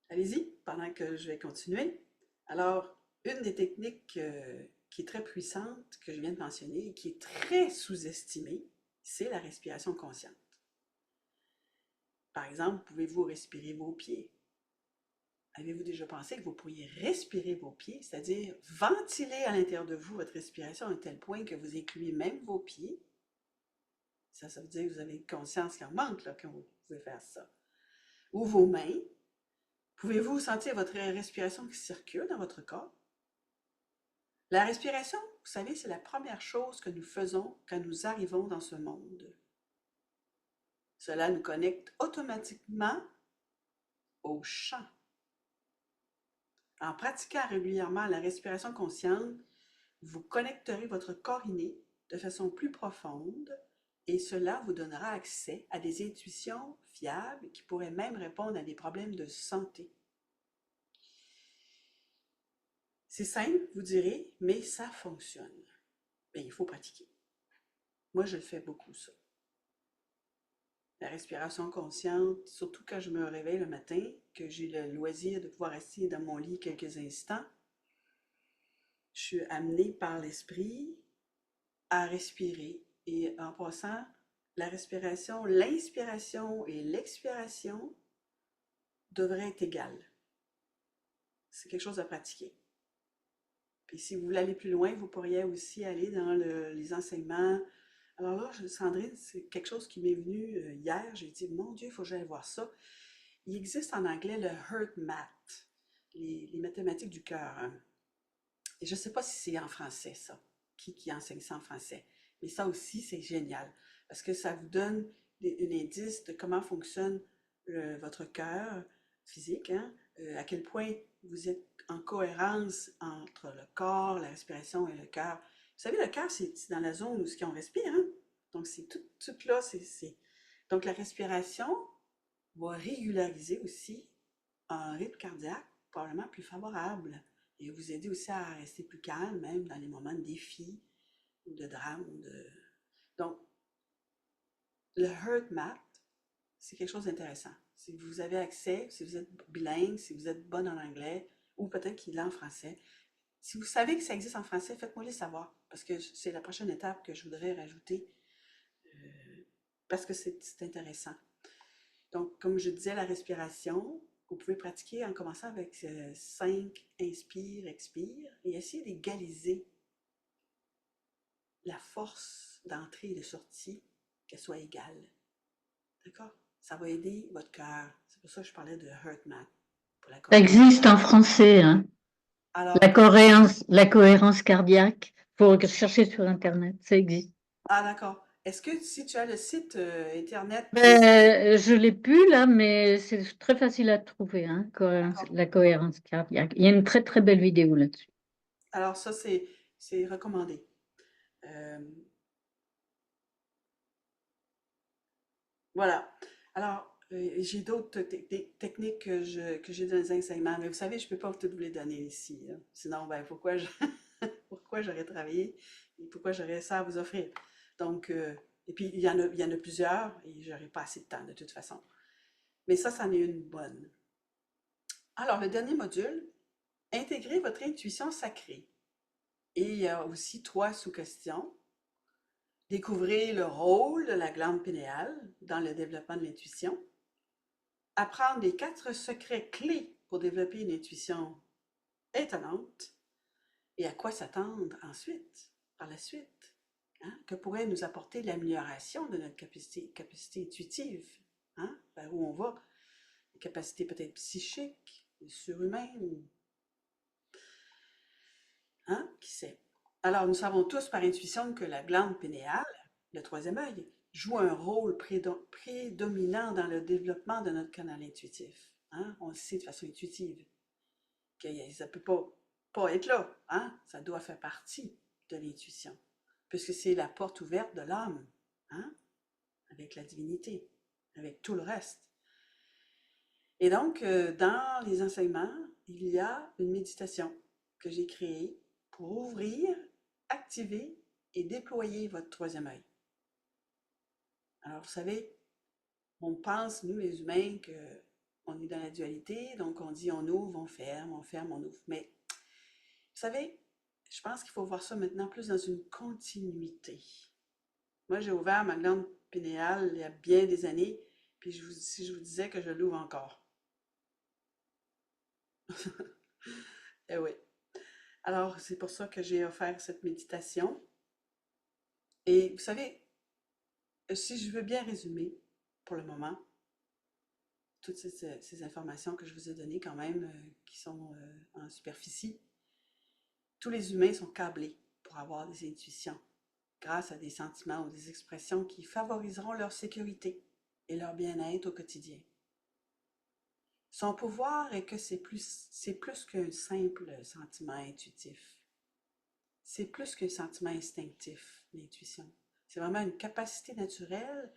Allez-y, pendant que je vais continuer. Alors, une des techniques qui est très puissante, que je viens de mentionner, et qui est très sous-estimée, c'est la respiration consciente. Par exemple, pouvez-vous respirer vos pieds? Avez-vous déjà pensé que vous pourriez respirer vos pieds, c'est-à-dire ventiler à l'intérieur de vous votre respiration à un tel point que vous incluez même vos pieds? Ça veut dire que vous avez conscience qu'il en manque là, quand vous pouvez faire ça. Ou vos mains. Pouvez-vous sentir votre respiration qui circule dans votre corps? La respiration, vous savez, c'est la première chose que nous faisons quand nous arrivons dans ce monde. Cela nous connecte automatiquement au chant. En pratiquant régulièrement la respiration consciente, vous connecterez votre corps inné de façon plus profonde et cela vous donnera accès à des intuitions fiables qui pourraient même répondre à des problèmes de santé. C'est simple, vous direz, mais ça fonctionne. Bien, il faut pratiquer. Moi, je le fais beaucoup, ça. La respiration consciente, surtout quand je me réveille le matin, que j'ai le loisir de pouvoir rester dans mon lit quelques instants, je suis amenée par l'esprit à respirer. Et en passant, la respiration, l'inspiration et l'expiration devraient être égales. C'est quelque chose à pratiquer. Puis si vous voulez aller plus loin, vous pourriez aussi aller dans les enseignements. Alors là, Sandrine, c'est quelque chose qui m'est venu hier. J'ai dit, mon Dieu, il faut que j'aille voir ça. Il existe en anglais le Heart Math, les mathématiques du cœur. Et je ne sais pas si c'est en français, ça. Qui enseigne ça en français? Mais ça aussi, c'est génial. Parce que ça vous donne un indice de comment fonctionne votre cœur, physique, hein, à quel point vous êtes en cohérence entre le corps, la respiration et le cœur. Vous savez, le cœur, c'est dans la zone où on respire, hein? Donc, c'est tout là. Donc, la respiration va régulariser aussi un rythme cardiaque probablement plus favorable et vous aider aussi à rester plus calme, même dans les moments de défi ou de drame. Donc, le HeartMath, c'est quelque chose d'intéressant. Si vous avez accès, si vous êtes bilingue, si vous êtes bonne en anglais, ou peut-être qu'il est en français, si vous savez que ça existe en français, faites-moi le savoir, parce que c'est la prochaine étape que je voudrais rajouter, parce que c'est intéressant. Donc, comme je disais, la respiration, vous pouvez pratiquer en commençant avec 5 inspire, expire, et essayer d'égaliser la force d'entrée et de sortie, qu'elle soit égale. D'accord? Ça va aider votre cœur. C'est pour ça que je parlais de HeartMath, pour la Ça cohérence. existe en français, hein. Alors, La cohérence cardiaque. Il faut chercher sur Internet, ça existe. ah d'accord. Est-ce que si tu as le site Internet qui est... Je l'ai plus là, mais c'est très facile à trouver, hein, D'accord. la cohérence cardiaque. Il y a une très très belle vidéo là-dessus. Alors ça, c'est recommandé. Euh, voilà. Alors, j'ai d'autres techniques que j'ai dans les enseignements, mais vous savez, je ne peux pas toutes vous les donner ici, hein. Sinon, ben, pourquoi j'aurais travaillé et pourquoi j'aurais ça à vous offrir? Donc, et puis, il y en a plusieurs et j'aurais pas assez de temps de toute façon. Mais ça, c'en est une bonne. Alors, le dernier module, intégrer votre intuition sacrée. Et il y a aussi 3 sous-questions. Découvrir le rôle de la glande pinéale dans le développement de l'intuition. Apprendre les 4 secrets clés pour développer une intuition étonnante. Et à quoi s'attendre ensuite, par la suite. Hein? Que pourrait nous apporter l'amélioration de notre capacité intuitive, hein? Vers où on va. Des capacités peut-être psychiques, surhumaines, hein? Qui sait? Alors, nous savons tous par intuition que la glande pinéale, le troisième œil, joue un rôle prédominant dans le développement de notre canal intuitif. Hein? On le sait de façon intuitive. Que ça ne peut pas être là. Hein? Ça doit faire partie de l'intuition. Puisque c'est la porte ouverte de l'âme. Hein? Avec la divinité. Avec tout le reste. Et donc, dans les enseignements, il y a une méditation que j'ai créée pour ouvrir, activer et déployer votre troisième œil. Alors, vous savez, on pense, nous les humains, qu'on est dans la dualité, donc on dit on ouvre, on ferme, on ouvre. Mais, vous savez, je pense qu'il faut voir ça maintenant plus dans une continuité. Moi, j'ai ouvert ma glande pinéale il y a bien des années, puis si je vous disais que je l'ouvre encore. Eh oui. Alors, c'est pour ça que j'ai offert cette méditation. Et vous savez, si je veux bien résumer pour le moment, toutes ces informations que je vous ai données quand même, qui sont en superficie, tous les humains sont câblés pour avoir des intuitions grâce à des sentiments ou des expressions qui favoriseront leur sécurité et leur bien-être au quotidien. Son pouvoir est que c'est plus qu'un simple sentiment intuitif. C'est plus qu'un sentiment instinctif, l'intuition. C'est vraiment une capacité naturelle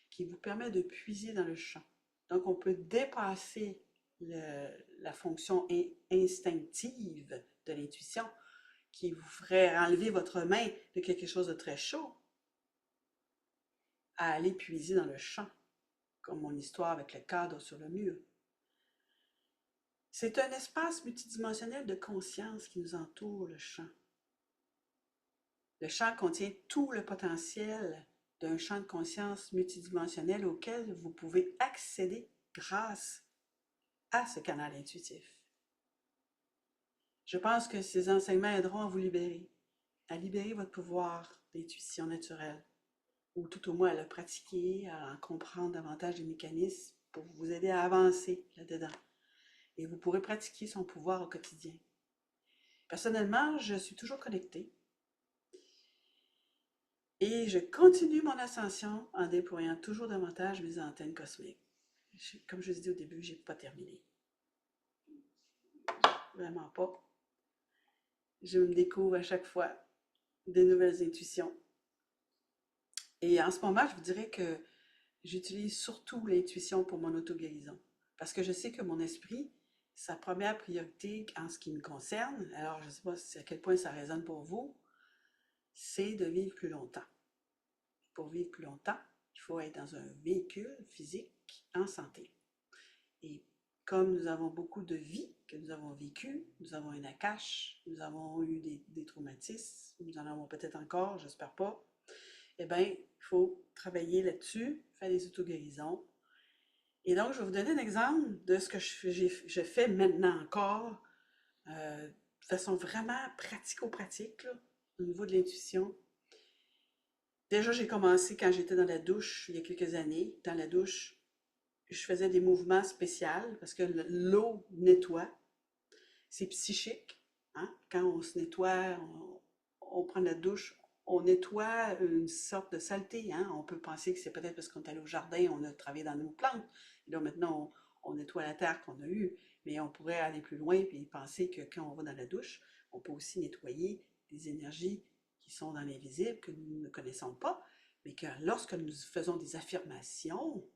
qui vous permet de puiser dans le champ. Donc, on peut dépasser la fonction instinctive de l'intuition qui vous ferait enlever votre main de quelque chose de très chaud à aller puiser dans le champ, comme mon histoire avec le cadre sur le mur. C'est un espace multidimensionnel de conscience qui nous entoure, le champ. Le champ contient tout le potentiel d'un champ de conscience multidimensionnel auquel vous pouvez accéder grâce à ce canal intuitif. Je pense que ces enseignements aideront à vous libérer, à libérer votre pouvoir d'intuition naturelle, ou tout au moins à le pratiquer, à en comprendre davantage les mécanismes pour vous aider à avancer là-dedans. Et vous pourrez pratiquer son pouvoir au quotidien. Personnellement, je suis toujours connectée et je continue mon ascension en déployant toujours davantage mes antennes cosmiques. Comme je vous ai dit au début, je n'ai pas terminé. vraiment pas. Je me découvre à chaque fois des nouvelles intuitions. Et en ce moment, je vous dirais que j'utilise surtout l'intuition pour mon auto-guérison. Parce que je sais que mon esprit, sa première priorité en ce qui me concerne, alors je ne sais pas à quel point ça résonne pour vous, c'est de vivre plus longtemps. Pour vivre plus longtemps, il faut être dans un véhicule physique en santé. Et comme nous avons beaucoup de vies que nous avons vécues, nous avons un akash, nous avons eu des traumatismes, nous en avons peut-être encore, j'espère pas, eh bien, il faut travailler là-dessus, faire des autoguérisons. Et donc, je vais vous donner un exemple de ce que je fais maintenant encore, de façon vraiment pratico-pratique, là, au niveau de l'intuition. Déjà, j'ai commencé quand j'étais dans la douche, il y a quelques années. Dans la douche, je faisais des mouvements spéciaux parce que l'eau nettoie. C'est psychique. Hein? Quand on se nettoie, on prend la douche, on nettoie une sorte de saleté. Hein? On peut penser que c'est peut-être parce qu'on est allé au jardin, on a travaillé dans nos plantes. Et là, maintenant, on nettoie la terre qu'on a eue. Mais on pourrait aller plus loin et penser que quand on va dans la douche, on peut aussi nettoyer des énergies qui sont dans l'invisible, que nous ne connaissons pas, mais que lorsque nous faisons des affirmations,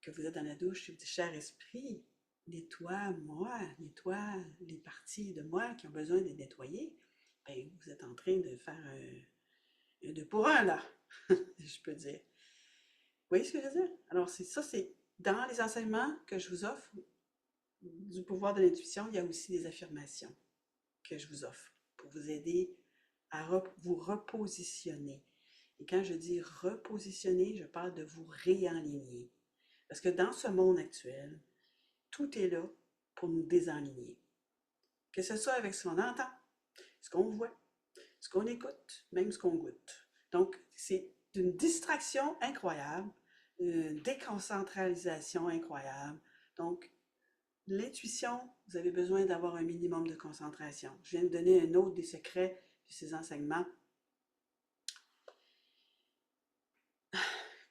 que vous êtes dans la douche, je dis, cher esprit, nettoie-moi, nettoie les parties de moi qui ont besoin d'être nettoyées, bien, vous êtes en train de faire un deux pour un, là, je peux dire. Vous voyez ce que je veux dire? Alors, c'est dans les enseignements que je vous offre du pouvoir de l'intuition, il y a aussi des affirmations que je vous offre pour vous aider à vous repositionner. Et quand je dis repositionner, je parle de vous réaligner. Parce que dans ce monde actuel, tout est là pour nous désaligner. Que ce soit avec ce qu'on entend, ce qu'on voit, ce qu'on écoute, même ce qu'on goûte. Donc, c'est une distraction incroyable, une déconcentralisation incroyable. Donc, l'intuition, vous avez besoin d'avoir un minimum de concentration. Je viens de donner un autre des secrets de ces enseignements.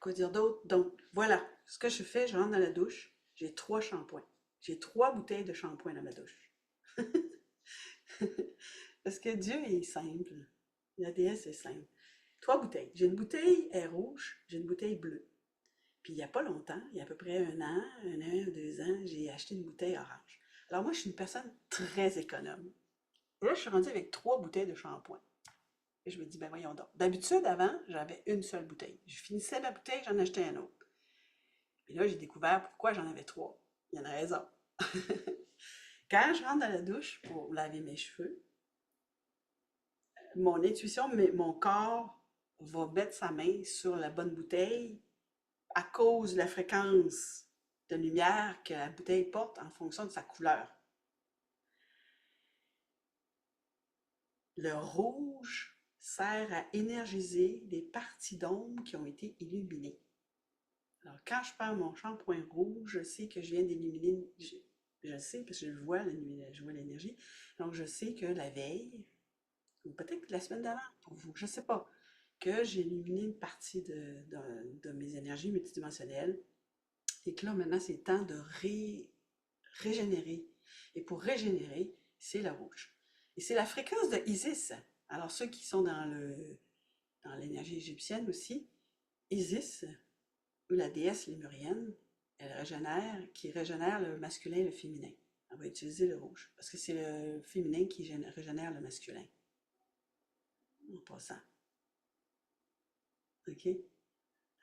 Quoi dire d'autre? Donc, voilà, ce que je fais, je rentre dans la douche, j'ai 3 shampoings. J'ai 3 bouteilles de shampoing dans ma douche. Parce que Dieu est simple. La déesse est simple. 3 bouteilles. J'ai une bouteille rouge, j'ai une bouteille bleue. Puis il n'y a pas longtemps, il y a à peu près un an, 2 ans, j'ai acheté une bouteille orange. Alors moi, je suis une personne très économe. Et là, je suis rendue avec 3 bouteilles de shampoing. Et je me dis, ben voyons donc. D'habitude, avant, j'avais une seule bouteille. Je finissais ma bouteille, j'en achetais un autre. Et là, j'ai découvert pourquoi j'en avais 3. Il y en a raison. Quand je rentre dans la douche pour laver mes cheveux, mon intuition, mon corps va mettre sa main sur la bonne bouteille à cause de la fréquence de lumière que la bouteille porte en fonction de sa couleur. Le rouge sert à énergiser les parties d'ombre qui ont été illuminées. Alors, quand je prends mon shampoing rouge, je sais que je viens d'illuminer, je sais parce que je vois l'énergie, donc je sais que la veille, ou peut-être la semaine d'avant, pour vous, je ne sais pas, que j'ai éliminé une partie de mes énergies multidimensionnelles et que là, maintenant, c'est le temps de régénérer. Et pour régénérer, c'est le rouge. Et c'est la fréquence de Isis. Alors, ceux qui sont dans l'énergie égyptienne aussi, Isis, ou la déesse lémurienne, qui régénère le masculin et le féminin. On va utiliser le rouge, parce que c'est le féminin qui régénère le masculin. En passant. OK?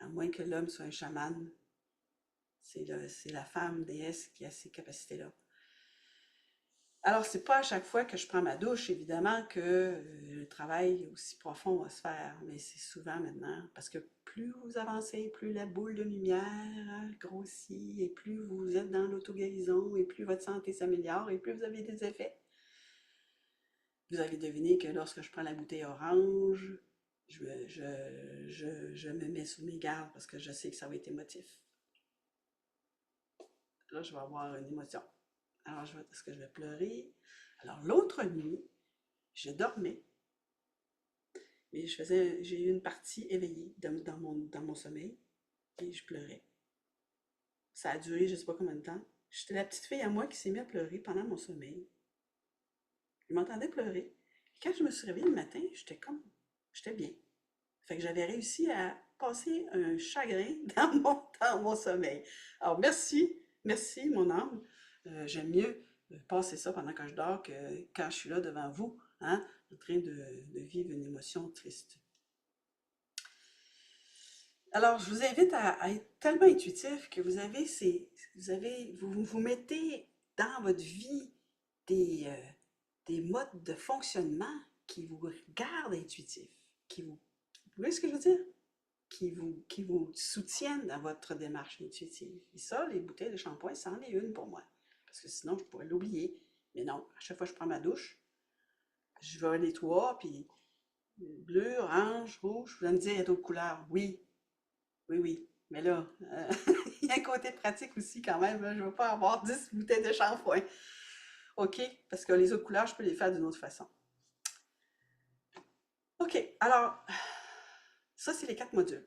À moins que l'homme soit un chaman, c'est la femme déesse qui a ces capacités-là. Alors, c'est pas à chaque fois que je prends ma douche, évidemment, que le travail aussi profond va se faire, mais c'est souvent maintenant, parce que plus vous avancez, plus la boule de lumière grossit, et plus vous êtes dans l'auto-guérison, et plus votre santé s'améliore, et plus vous avez des effets. Vous avez deviné que lorsque je prends la bouteille orange, je me mets sous mes gardes parce que je sais que ça va être émotif. Là, je vais avoir une émotion. Alors, est-ce que je vais pleurer? Alors, l'autre nuit, je dormais, mais j'ai eu une partie éveillée dans mon sommeil, et je pleurais. Ça a duré je ne sais pas combien de temps. J'étais la petite fille à moi qui s'est mise à pleurer pendant mon sommeil. Il m'entendait pleurer. Quand je me suis réveillée le matin, j'étais bien. Fait que j'avais réussi à passer un chagrin dans mon sommeil. Alors, merci mon âme. J'aime mieux passer ça pendant que je dors que quand je suis là devant vous, hein, en train de vivre une émotion triste. Alors, je vous invite à être tellement intuitif que vous mettez dans votre vie des modes de fonctionnement qui vous gardent intuitif, vous voyez ce que je veux dire? Qui vous soutiennent dans votre démarche intuitive. Et ça, les bouteilles de shampoing, c'en est une pour moi. Parce que sinon, je pourrais l'oublier. Mais non, à chaque fois que je prends ma douche, je vais les trois, puis bleu, orange, rouge, vous allez me dire, il y a d'autres couleurs. Oui, oui. Mais là, il y a un côté pratique aussi quand même. Là. Je ne veux pas avoir 10 bouteilles de shampoing. OK? Parce que les autres couleurs, je peux les faire d'une autre façon. OK, alors, ça, c'est les 4 modules.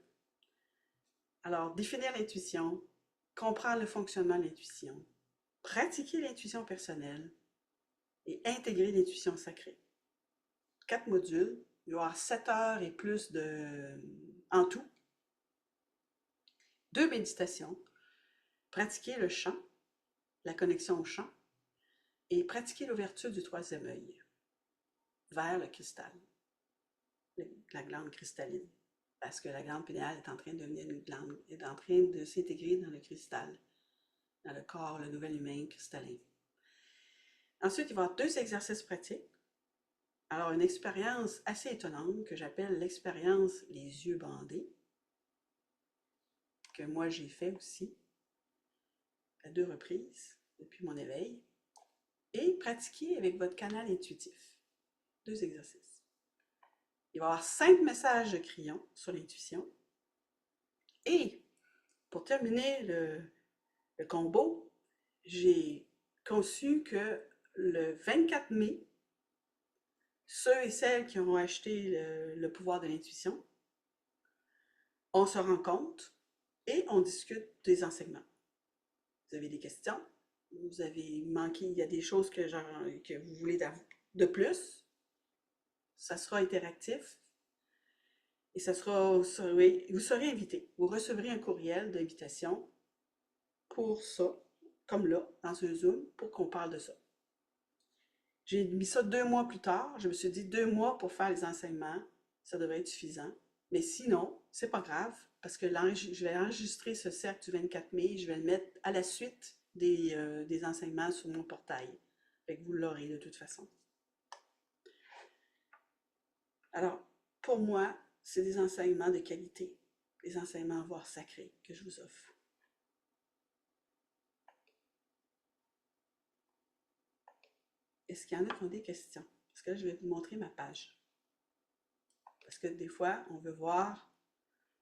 Alors, définir l'intuition, comprendre le fonctionnement de l'intuition, pratiquer l'intuition personnelle et intégrer l'intuition sacrée. 4 modules, il va y avoir 7 heures et plus en tout. 2 méditations, pratiquer le chant, la connexion au chant, et pratiquer l'ouverture du troisième œil vers le cristal, la glande cristalline. Parce que la glande pinéale est en train de devenir une glande, est en train de s'intégrer dans le cristal, dans le corps, le nouvel humain cristallin. Ensuite, il va y avoir 2 exercices pratiques. Alors, une expérience assez étonnante que j'appelle l'expérience les yeux bandés, que moi j'ai fait aussi à 2 reprises depuis mon éveil, et pratiquer avec votre canal intuitif. 2 exercices. Il va y avoir 5 messages de crayon sur l'intuition. Et pour terminer le combo, j'ai conçu que le 24 mai, ceux et celles qui auront acheté le pouvoir de l'intuition, on se rencontre et on discute des enseignements. Vous avez des questions, vous avez manqué, il y a des choses que vous voulez de plus, ça sera interactif et vous serez invité. Vous recevrez un courriel d'invitation pour ça, comme là, dans un Zoom, pour qu'on parle de ça. J'ai mis ça 2 mois plus tard. Je me suis dit 2 mois pour faire les enseignements, ça devrait être suffisant. Mais sinon, c'est pas grave, parce que je vais enregistrer ce cercle du 24 mai, je vais le mettre à la suite des enseignements sur mon portail. Fait que vous l'aurez de toute façon. Alors, pour moi, c'est des enseignements de qualité, des enseignements voire sacrés que je vous offre. Est-ce qu'il y en a qui ont des questions? Parce que là, je vais vous montrer ma page. Parce que des fois, on veut voir.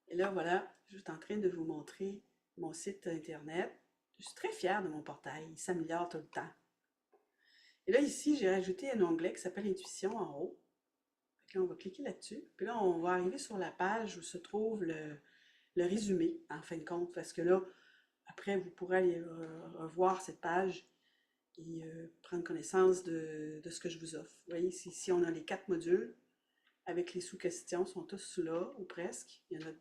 Et là, voilà, je suis en train de vous montrer mon site internet. Je suis très fière de mon portail. Il s'améliore tout le temps. Et là, ici, j'ai rajouté un onglet qui s'appelle Intuition en haut. Là, on va cliquer là-dessus. Puis là, on va arriver sur la page où se trouve le résumé, en fin de compte. Parce que là, après, vous pourrez aller revoir cette page et prendre connaissance de ce que je vous offre. Vous voyez, ici, on a les 4 modules avec les sous-questions, sont tous là, ou presque. Il y en a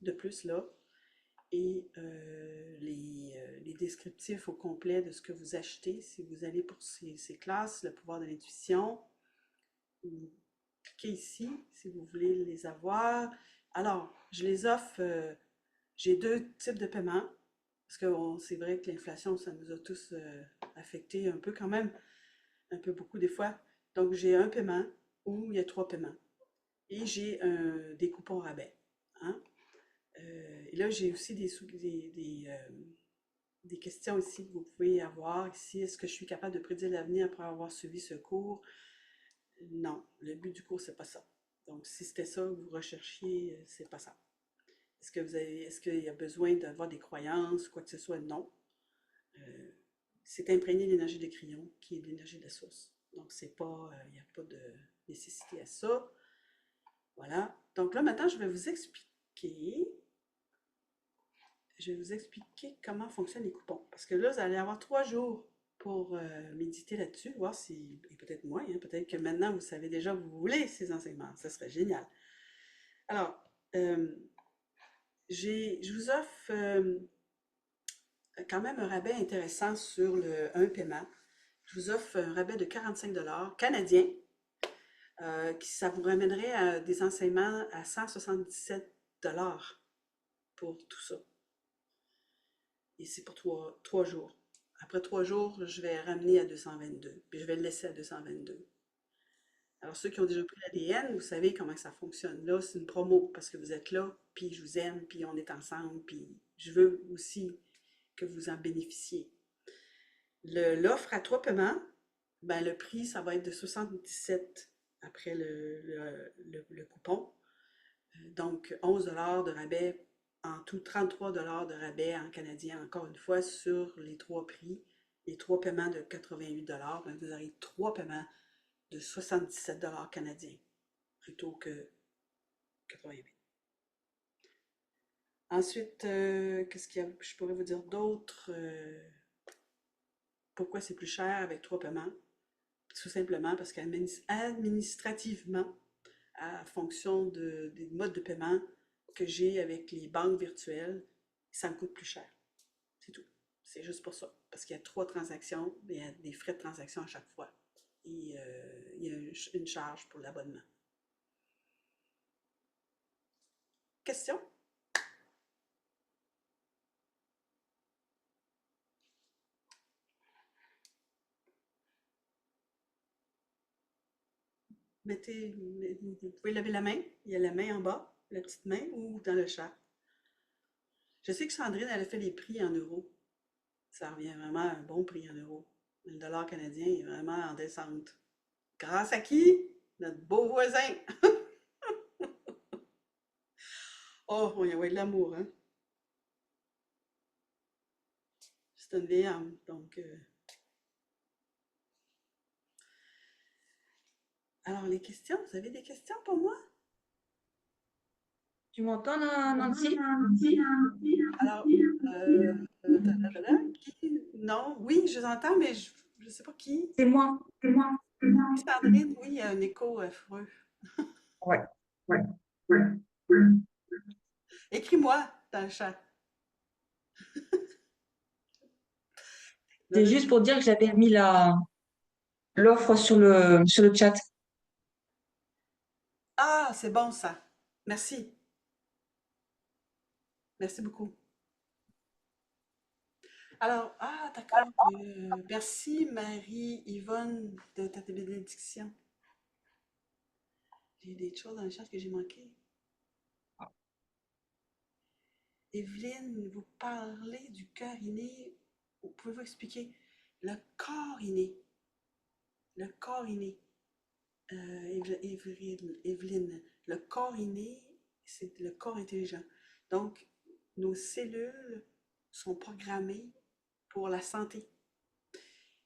de plus là. Et les descriptifs au complet de ce que vous achetez. Si vous allez pour ces classes, le pouvoir de l'intuition, vous cliquez ici si vous voulez les avoir. Alors, je les offre, j'ai 2 types de paiements, parce que c'est vrai que l'inflation, ça nous a tous affectés un peu quand même, un peu beaucoup des fois. Donc, j'ai un paiement où il y a 3 paiements. Et j'ai des coupons rabais. Hein? Et là, j'ai aussi des questions ici que vous pouvez avoir ici. Est-ce que je suis capable de prédire l'avenir après avoir suivi ce cours? Non, le but du cours, c'est pas ça. Donc, si c'était ça que vous recherchiez, c'est pas ça. Est-ce qu'il y a besoin d'avoir des croyances, quoi que ce soit? Non. C'est imprégné l'énergie de crayon, qui est l'énergie de la source. Donc, c'est pas, il n'y a pas de nécessité à ça. Voilà. Donc là, maintenant, je vais vous expliquer comment fonctionnent les coupons. Parce que là, vous allez avoir 3 jours pour méditer là-dessus, voir si, et peut-être moins, hein, peut-être que maintenant vous savez déjà que vous voulez ces enseignements. Ça serait génial. Alors, euh, je vous offre quand même un rabais intéressant sur le un paiement. Je vous offre un rabais de 45 canadiens, ça vous ramènerait à des enseignements à 177 pour tout ça. Et c'est pour trois jours. Après 3 jours, je vais ramener à 222, puis je vais le laisser à 222. Alors, ceux qui ont déjà pris l'ADN, vous savez comment ça fonctionne. Là, c'est une promo parce que vous êtes là, puis je vous aime, puis on est ensemble, puis je veux aussi que vous en bénéficiez. L'offre à 3 paiements, ben, le prix, ça va être de 77 après le coupon. Donc, 11 de rabais, en tout 33 de rabais en canadien, encore une fois, sur les 3 prix. Les 3 paiements de 88 ben, vous aurez 3 paiements de 77 canadiens plutôt que 88. Ensuite, qu'est-ce qu'il y a, je pourrais vous dire d'autre? Pourquoi c'est plus cher avec 3 paiements? Tout simplement parce qu'administrativement, à fonction des modes de paiement que j'ai avec les banques virtuelles, ça me coûte plus cher. C'est tout. C'est juste pour ça. Parce qu'il y a 3 transactions, il y a des frais de transaction à chaque fois. Et il y a une charge pour l'abonnement. Question? Vous pouvez lever la main. Il y a la main en bas, la petite main, ou dans le chat. Je sais que Sandrine, elle a fait les prix en euros. Ça revient vraiment à un bon prix en euros. Le dollar canadien est vraiment en descente. Grâce à qui? Notre beau voisin. Oh, il y a de l'amour, hein? C'est une vieille âme, donc... Alors, les questions, vous avez des questions pour moi? Tu m'entends, Nancy? Alors, non, oui, je vous entends, mais je ne sais pas qui. C'est moi. Sandrine, oui, il y a un écho affreux. Ouais. Écris-moi dans le chat. C'est juste pour dire que j'avais mis l'offre sur le chat. Ah, c'est bon ça. Merci. Merci beaucoup. Alors, ah, d'accord. Merci Marie-Yvonne de ta bénédiction. J'ai des choses dans le chat que j'ai manquées. Evelyne, vous parlez du cœur inné. Pouvez-vous expliquer? Le corps inné. Le corps inné. Evelyne, le corps inné, c'est le corps intelligent. Donc, nos cellules sont programmées pour la santé.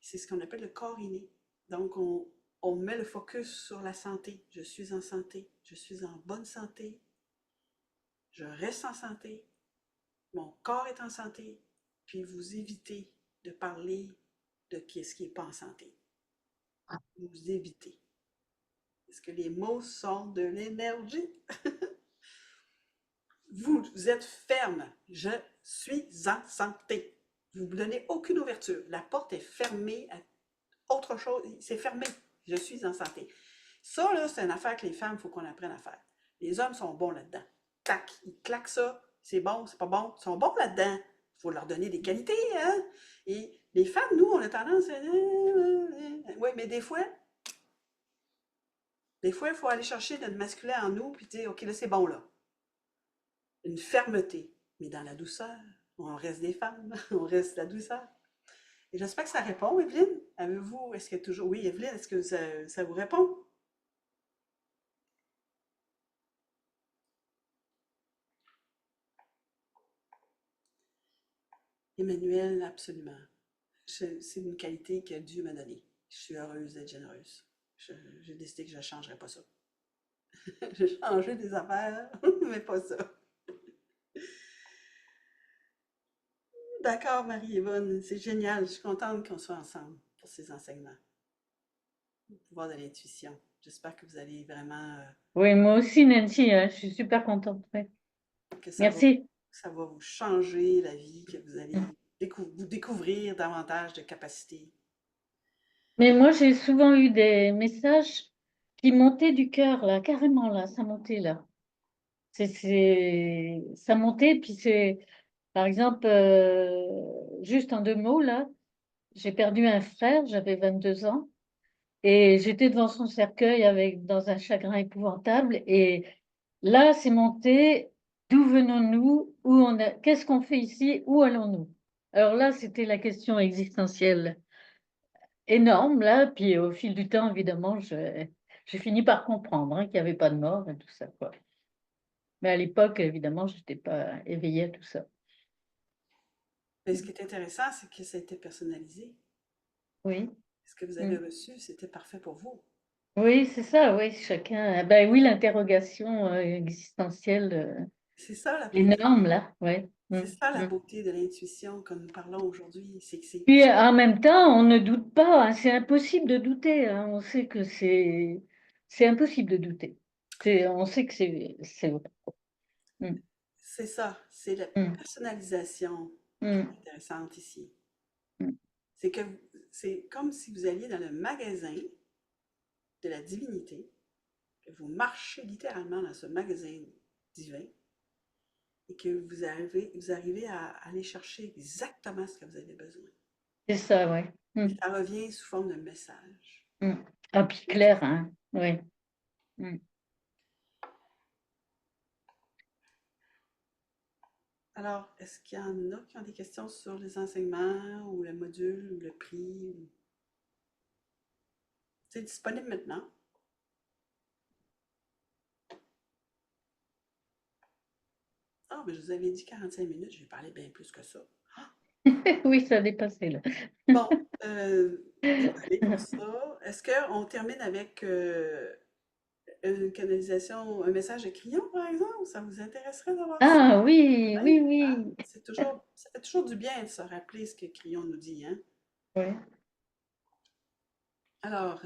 C'est ce qu'on appelle le corps inné. Donc, on met le focus sur la santé. Je suis en santé. Je suis en bonne santé. Je reste en santé. Mon corps est en santé. Puis vous évitez de parler de ce qui n'est pas en santé. Vous évitez. Parce que les mots sont de l'énergie. Vous êtes ferme. Je suis en santé. Vous ne me donnez aucune ouverture. La porte est fermée à autre chose. C'est fermé. Je suis en santé. Ça, là, c'est une affaire que les femmes, il faut qu'on apprenne à faire. Les hommes sont bons là-dedans. Tac, ils claquent ça. C'est bon, c'est pas bon. Ils sont bons là-dedans. Il faut leur donner des qualités, hein? Et les femmes, nous, on a tendance à... Oui, mais des fois, il faut aller chercher notre masculin en nous puis dire, OK, là, c'est bon, là. Une fermeté, mais dans la douceur. On reste des femmes, on reste la douceur. Et j'espère que ça répond, Evelyne. Avez-vous, est-ce que toujours... Oui, Evelyne, est-ce que ça vous répond? Emmanuel, absolument. C'est une qualité que Dieu m'a donnée. Je suis heureuse d'être généreuse. J'ai décidé que je ne changerais pas ça. J'ai changé des affaires, mais pas ça. D'accord, Marie-Yvonne, c'est génial. Je suis contente qu'on soit ensemble pour ces enseignements. Le pouvoir de l'intuition. J'espère que vous allez vraiment, Oui, moi aussi, Nancy, hein, je suis super contente. Ouais. que Merci. ça va vous changer la vie, que vous allez Mm. vous découvrir davantage de capacités. Mais moi, j'ai souvent eu des messages qui montaient du cœur, là, carrément, là, ça montait, là. Ça montait, puis c'est, par exemple, juste en 2 mots, là, j'ai perdu un frère, j'avais 22 ans, et j'étais devant son cercueil dans un chagrin épouvantable, et là, c'est monté, d'où venons-nous, qu'est-ce qu'on fait ici, où allons-nous? Alors là, c'était la question existentielle énorme, là, puis au fil du temps, évidemment, j'ai fini par comprendre hein, qu'il n'y avait pas de mort et tout ça, quoi. Mais à l'époque, évidemment, je n'étais pas éveillée à tout ça. Mais ce qui est intéressant, c'est que ça a été personnalisé. Oui. Ce que vous avez Mm. reçu, c'était parfait pour vous. Oui, c'est ça, oui, chacun. Ben oui, l'interrogation existentielle C'est ça la beauté. énorme, là, ouais. Mm, C'est ça la mm. beauté de l'intuition que nous parlons aujourd'hui. C'est que c'est Puis en même temps, on ne doute pas, hein, c'est impossible de douter, hein, on sait que c'est impossible de douter. On sait que c'est vrai. Mm, c'est ça, c'est la mm, personnalisation qui mm, est intéressante ici. mm. C'est que c'est comme si vous alliez dans le magasin de la divinité, que vous marchez littéralement dans ce magasin divin et que vous arrivez à aller chercher exactement ce que vous avez besoin. C'est ça, ouais. Mm, Et ça revient sous forme de message. mm. Ah, puis clair, hein, ouais. Mm. Alors, est-ce qu'il y en a qui ont des questions sur les enseignements ou le module ou le prix? C'est disponible maintenant. Ah, mais je vous avais dit 45 minutes, je vais parler bien plus que ça. Oui, ça a dépassé, là. Bon, désolée pour ça. Est-ce qu'on termine avec une canalisation, un message de crayon, par exemple? Ça vous intéresserait d'avoir ça? Ah oui, Oui, oui, hein? oui. Ça fait toujours du bien de se rappeler ce que Crayon nous dit, hein? Ouais. Alors,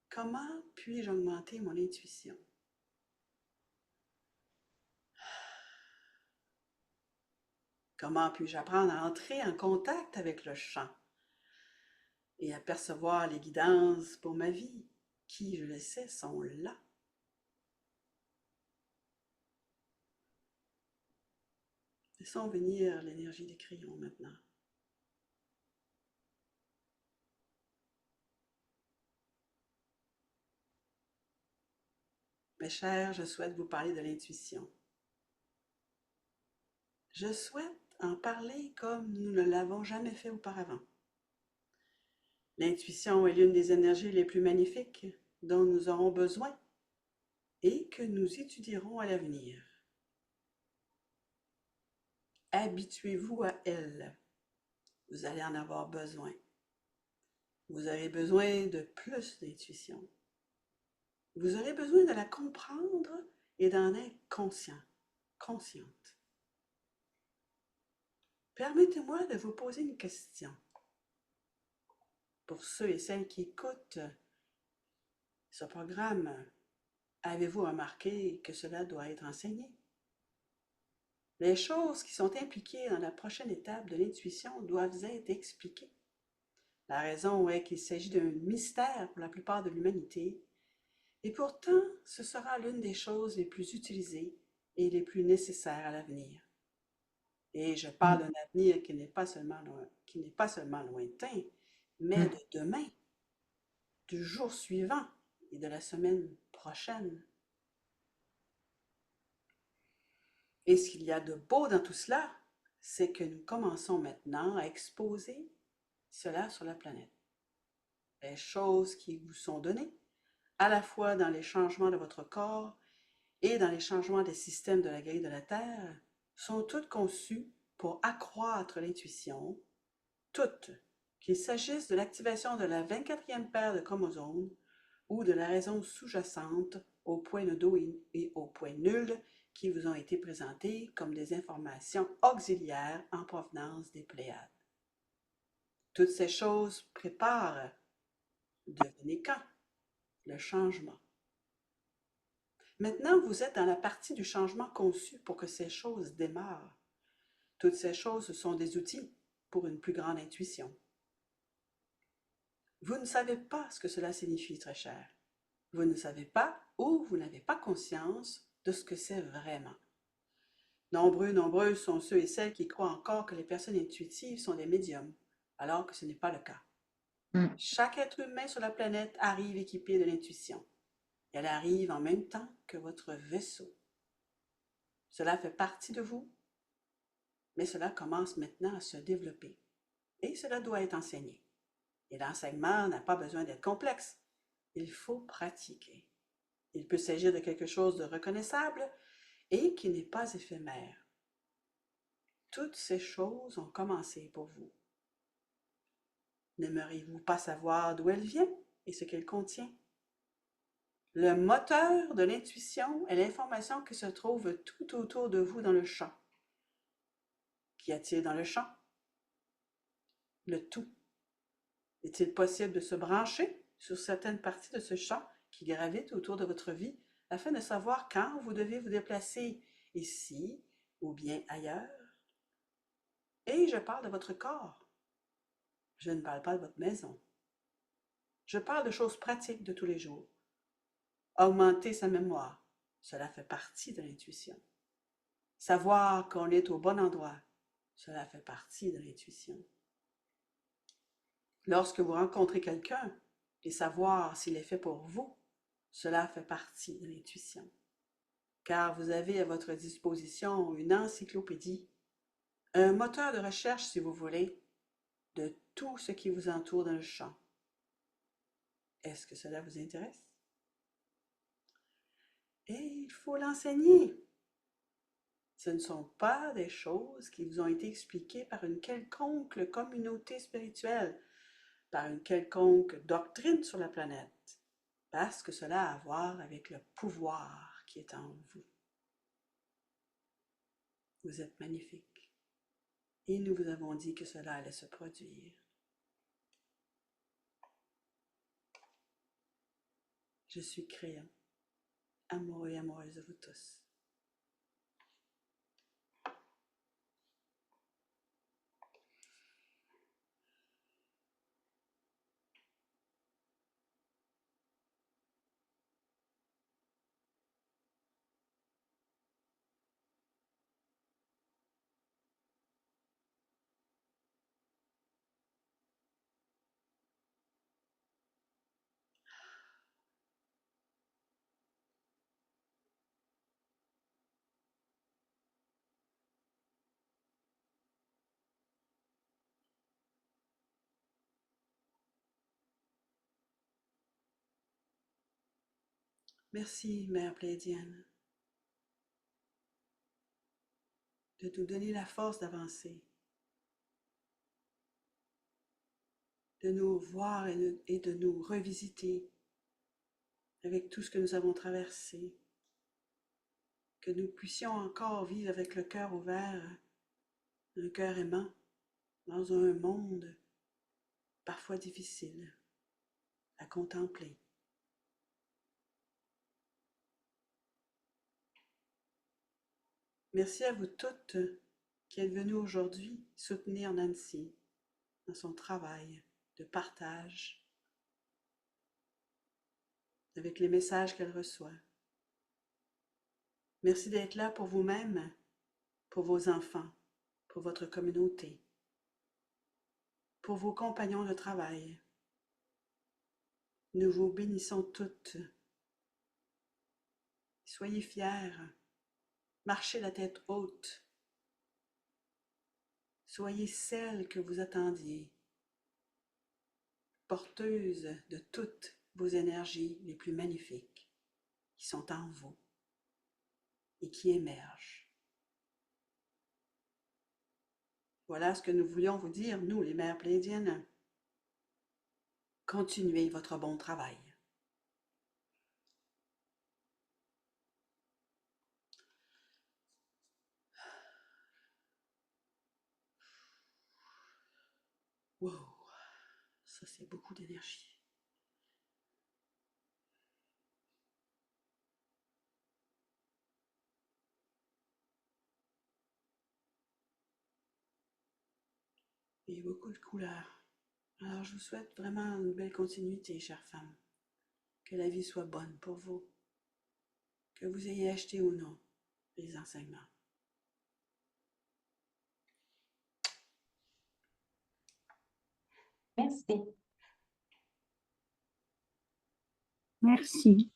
comment puis-je augmenter mon intuition? Comment puis-je apprendre à entrer en contact avec le champ et à percevoir les guidances pour ma vie, qui, je le sais, sont là? Laissons venir l'énergie des crayons maintenant. Mes chers, je souhaite vous parler de l'intuition. Je souhaite en parler comme nous ne l'avons jamais fait auparavant. L'intuition est l'une des énergies les plus magnifiques dont nous aurons besoin et que nous étudierons à l'avenir. Habituez-vous à elle. Vous allez en avoir besoin. Vous avez besoin de plus d'intuition. Vous aurez besoin de la comprendre et d'en être conscient, consciente. Permettez-moi de vous poser une question. Pour ceux et celles qui écoutent ce programme, avez-vous remarqué que cela doit être enseigné? Les choses qui sont impliquées dans la prochaine étape de l'intuition doivent être expliquées. La raison est qu'il s'agit d'un mystère pour la plupart de l'humanité, et pourtant ce sera l'une des choses les plus utilisées et les plus nécessaires à l'avenir. Et je parle d'un avenir qui n'est pas seulement lointain, mais Mm. de demain, du jour suivant et de la semaine prochaine. Et ce qu'il y a de beau dans tout cela, c'est que nous commençons maintenant à exposer cela sur la planète. Les choses qui vous sont données, à la fois dans les changements de votre corps et dans les changements des systèmes de la grille de la Terre, sont toutes conçues pour accroître l'intuition, toutes, qu'il s'agisse de l'activation de la 24e paire de chromosomes ou de la raison sous-jacente au point nodo et au point nul qui vous ont été présentées comme des informations auxiliaires en provenance des Pléiades. Toutes ces choses préparent, devinez quand, le changement. Maintenant, vous êtes dans la partie du changement conçu pour que ces choses démarrent. Toutes ces choses sont des outils pour une plus grande intuition. Vous ne savez pas ce que cela signifie, très cher. Vous ne savez pas ou vous n'avez pas conscience de ce que c'est vraiment. Nombreux sont ceux et celles qui croient encore que les personnes intuitives sont des médiums, alors que ce n'est pas le cas. Chaque être humain sur la planète arrive équipé de l'intuition. Elle arrive en même temps que votre vaisseau. Cela fait partie de vous, mais cela commence maintenant à se développer. Et cela doit être enseigné. Et l'enseignement n'a pas besoin d'être complexe. Il faut pratiquer. Il peut s'agir de quelque chose de reconnaissable et qui n'est pas éphémère. Toutes ces choses ont commencé pour vous. N'aimeriez-vous pas savoir d'où elle vient et ce qu'elle contient? Le moteur de l'intuition est l'information qui se trouve tout autour de vous dans le champ. Qu'y a-t-il dans le champ? Le tout. Est-il possible de se brancher sur certaines parties de ce champ qui gravitent autour de votre vie afin de savoir quand vous devez vous déplacer ici ou bien ailleurs? Et je parle de votre corps. Je ne parle pas de votre maison. Je parle de choses pratiques de tous les jours. Augmenter sa mémoire, cela fait partie de l'intuition. Savoir qu'on est au bon endroit, cela fait partie de l'intuition. Lorsque vous rencontrez quelqu'un et savoir s'il est fait pour vous, cela fait partie de l'intuition. Car vous avez à votre disposition une encyclopédie, un moteur de recherche, si vous voulez, de tout ce qui vous entoure dans le champ. Est-ce que cela vous intéresse? Et il faut l'enseigner. Ce ne sont pas des choses qui vous ont été expliquées par une quelconque communauté spirituelle, par une quelconque doctrine sur la planète, parce que cela a à voir avec le pouvoir qui est en vous. Vous êtes magnifique. Et nous vous avons dit que cela allait se produire. Je suis créant, amoureux et amoureuse de vous tous. Merci, Mère Pléiadienne, de nous donner la force d'avancer, de nous voir et de nous revisiter avec tout ce que nous avons traversé, que nous puissions encore vivre avec le cœur ouvert, un cœur aimant, dans un monde parfois difficile à contempler. Merci à vous toutes qui êtes venues aujourd'hui soutenir Nancy dans son travail de partage avec les messages qu'elle reçoit. Merci d'être là pour vous-même, pour vos enfants, pour votre communauté, pour vos compagnons de travail. Nous vous bénissons toutes. Soyez fiers, marchez la tête haute. Soyez celle que vous attendiez, porteuse de toutes vos énergies les plus magnifiques qui sont en vous et qui émergent. Voilà ce que nous voulions vous dire, nous, les mères pléiadiennes. Continuez votre bon travail. Wow, ça c'est beaucoup d'énergie. Et beaucoup de couleurs. Alors je vous souhaite vraiment une belle continuité, chère femme. Que la vie soit bonne pour vous, que vous ayez acheté ou non les enseignements. Merci. Merci.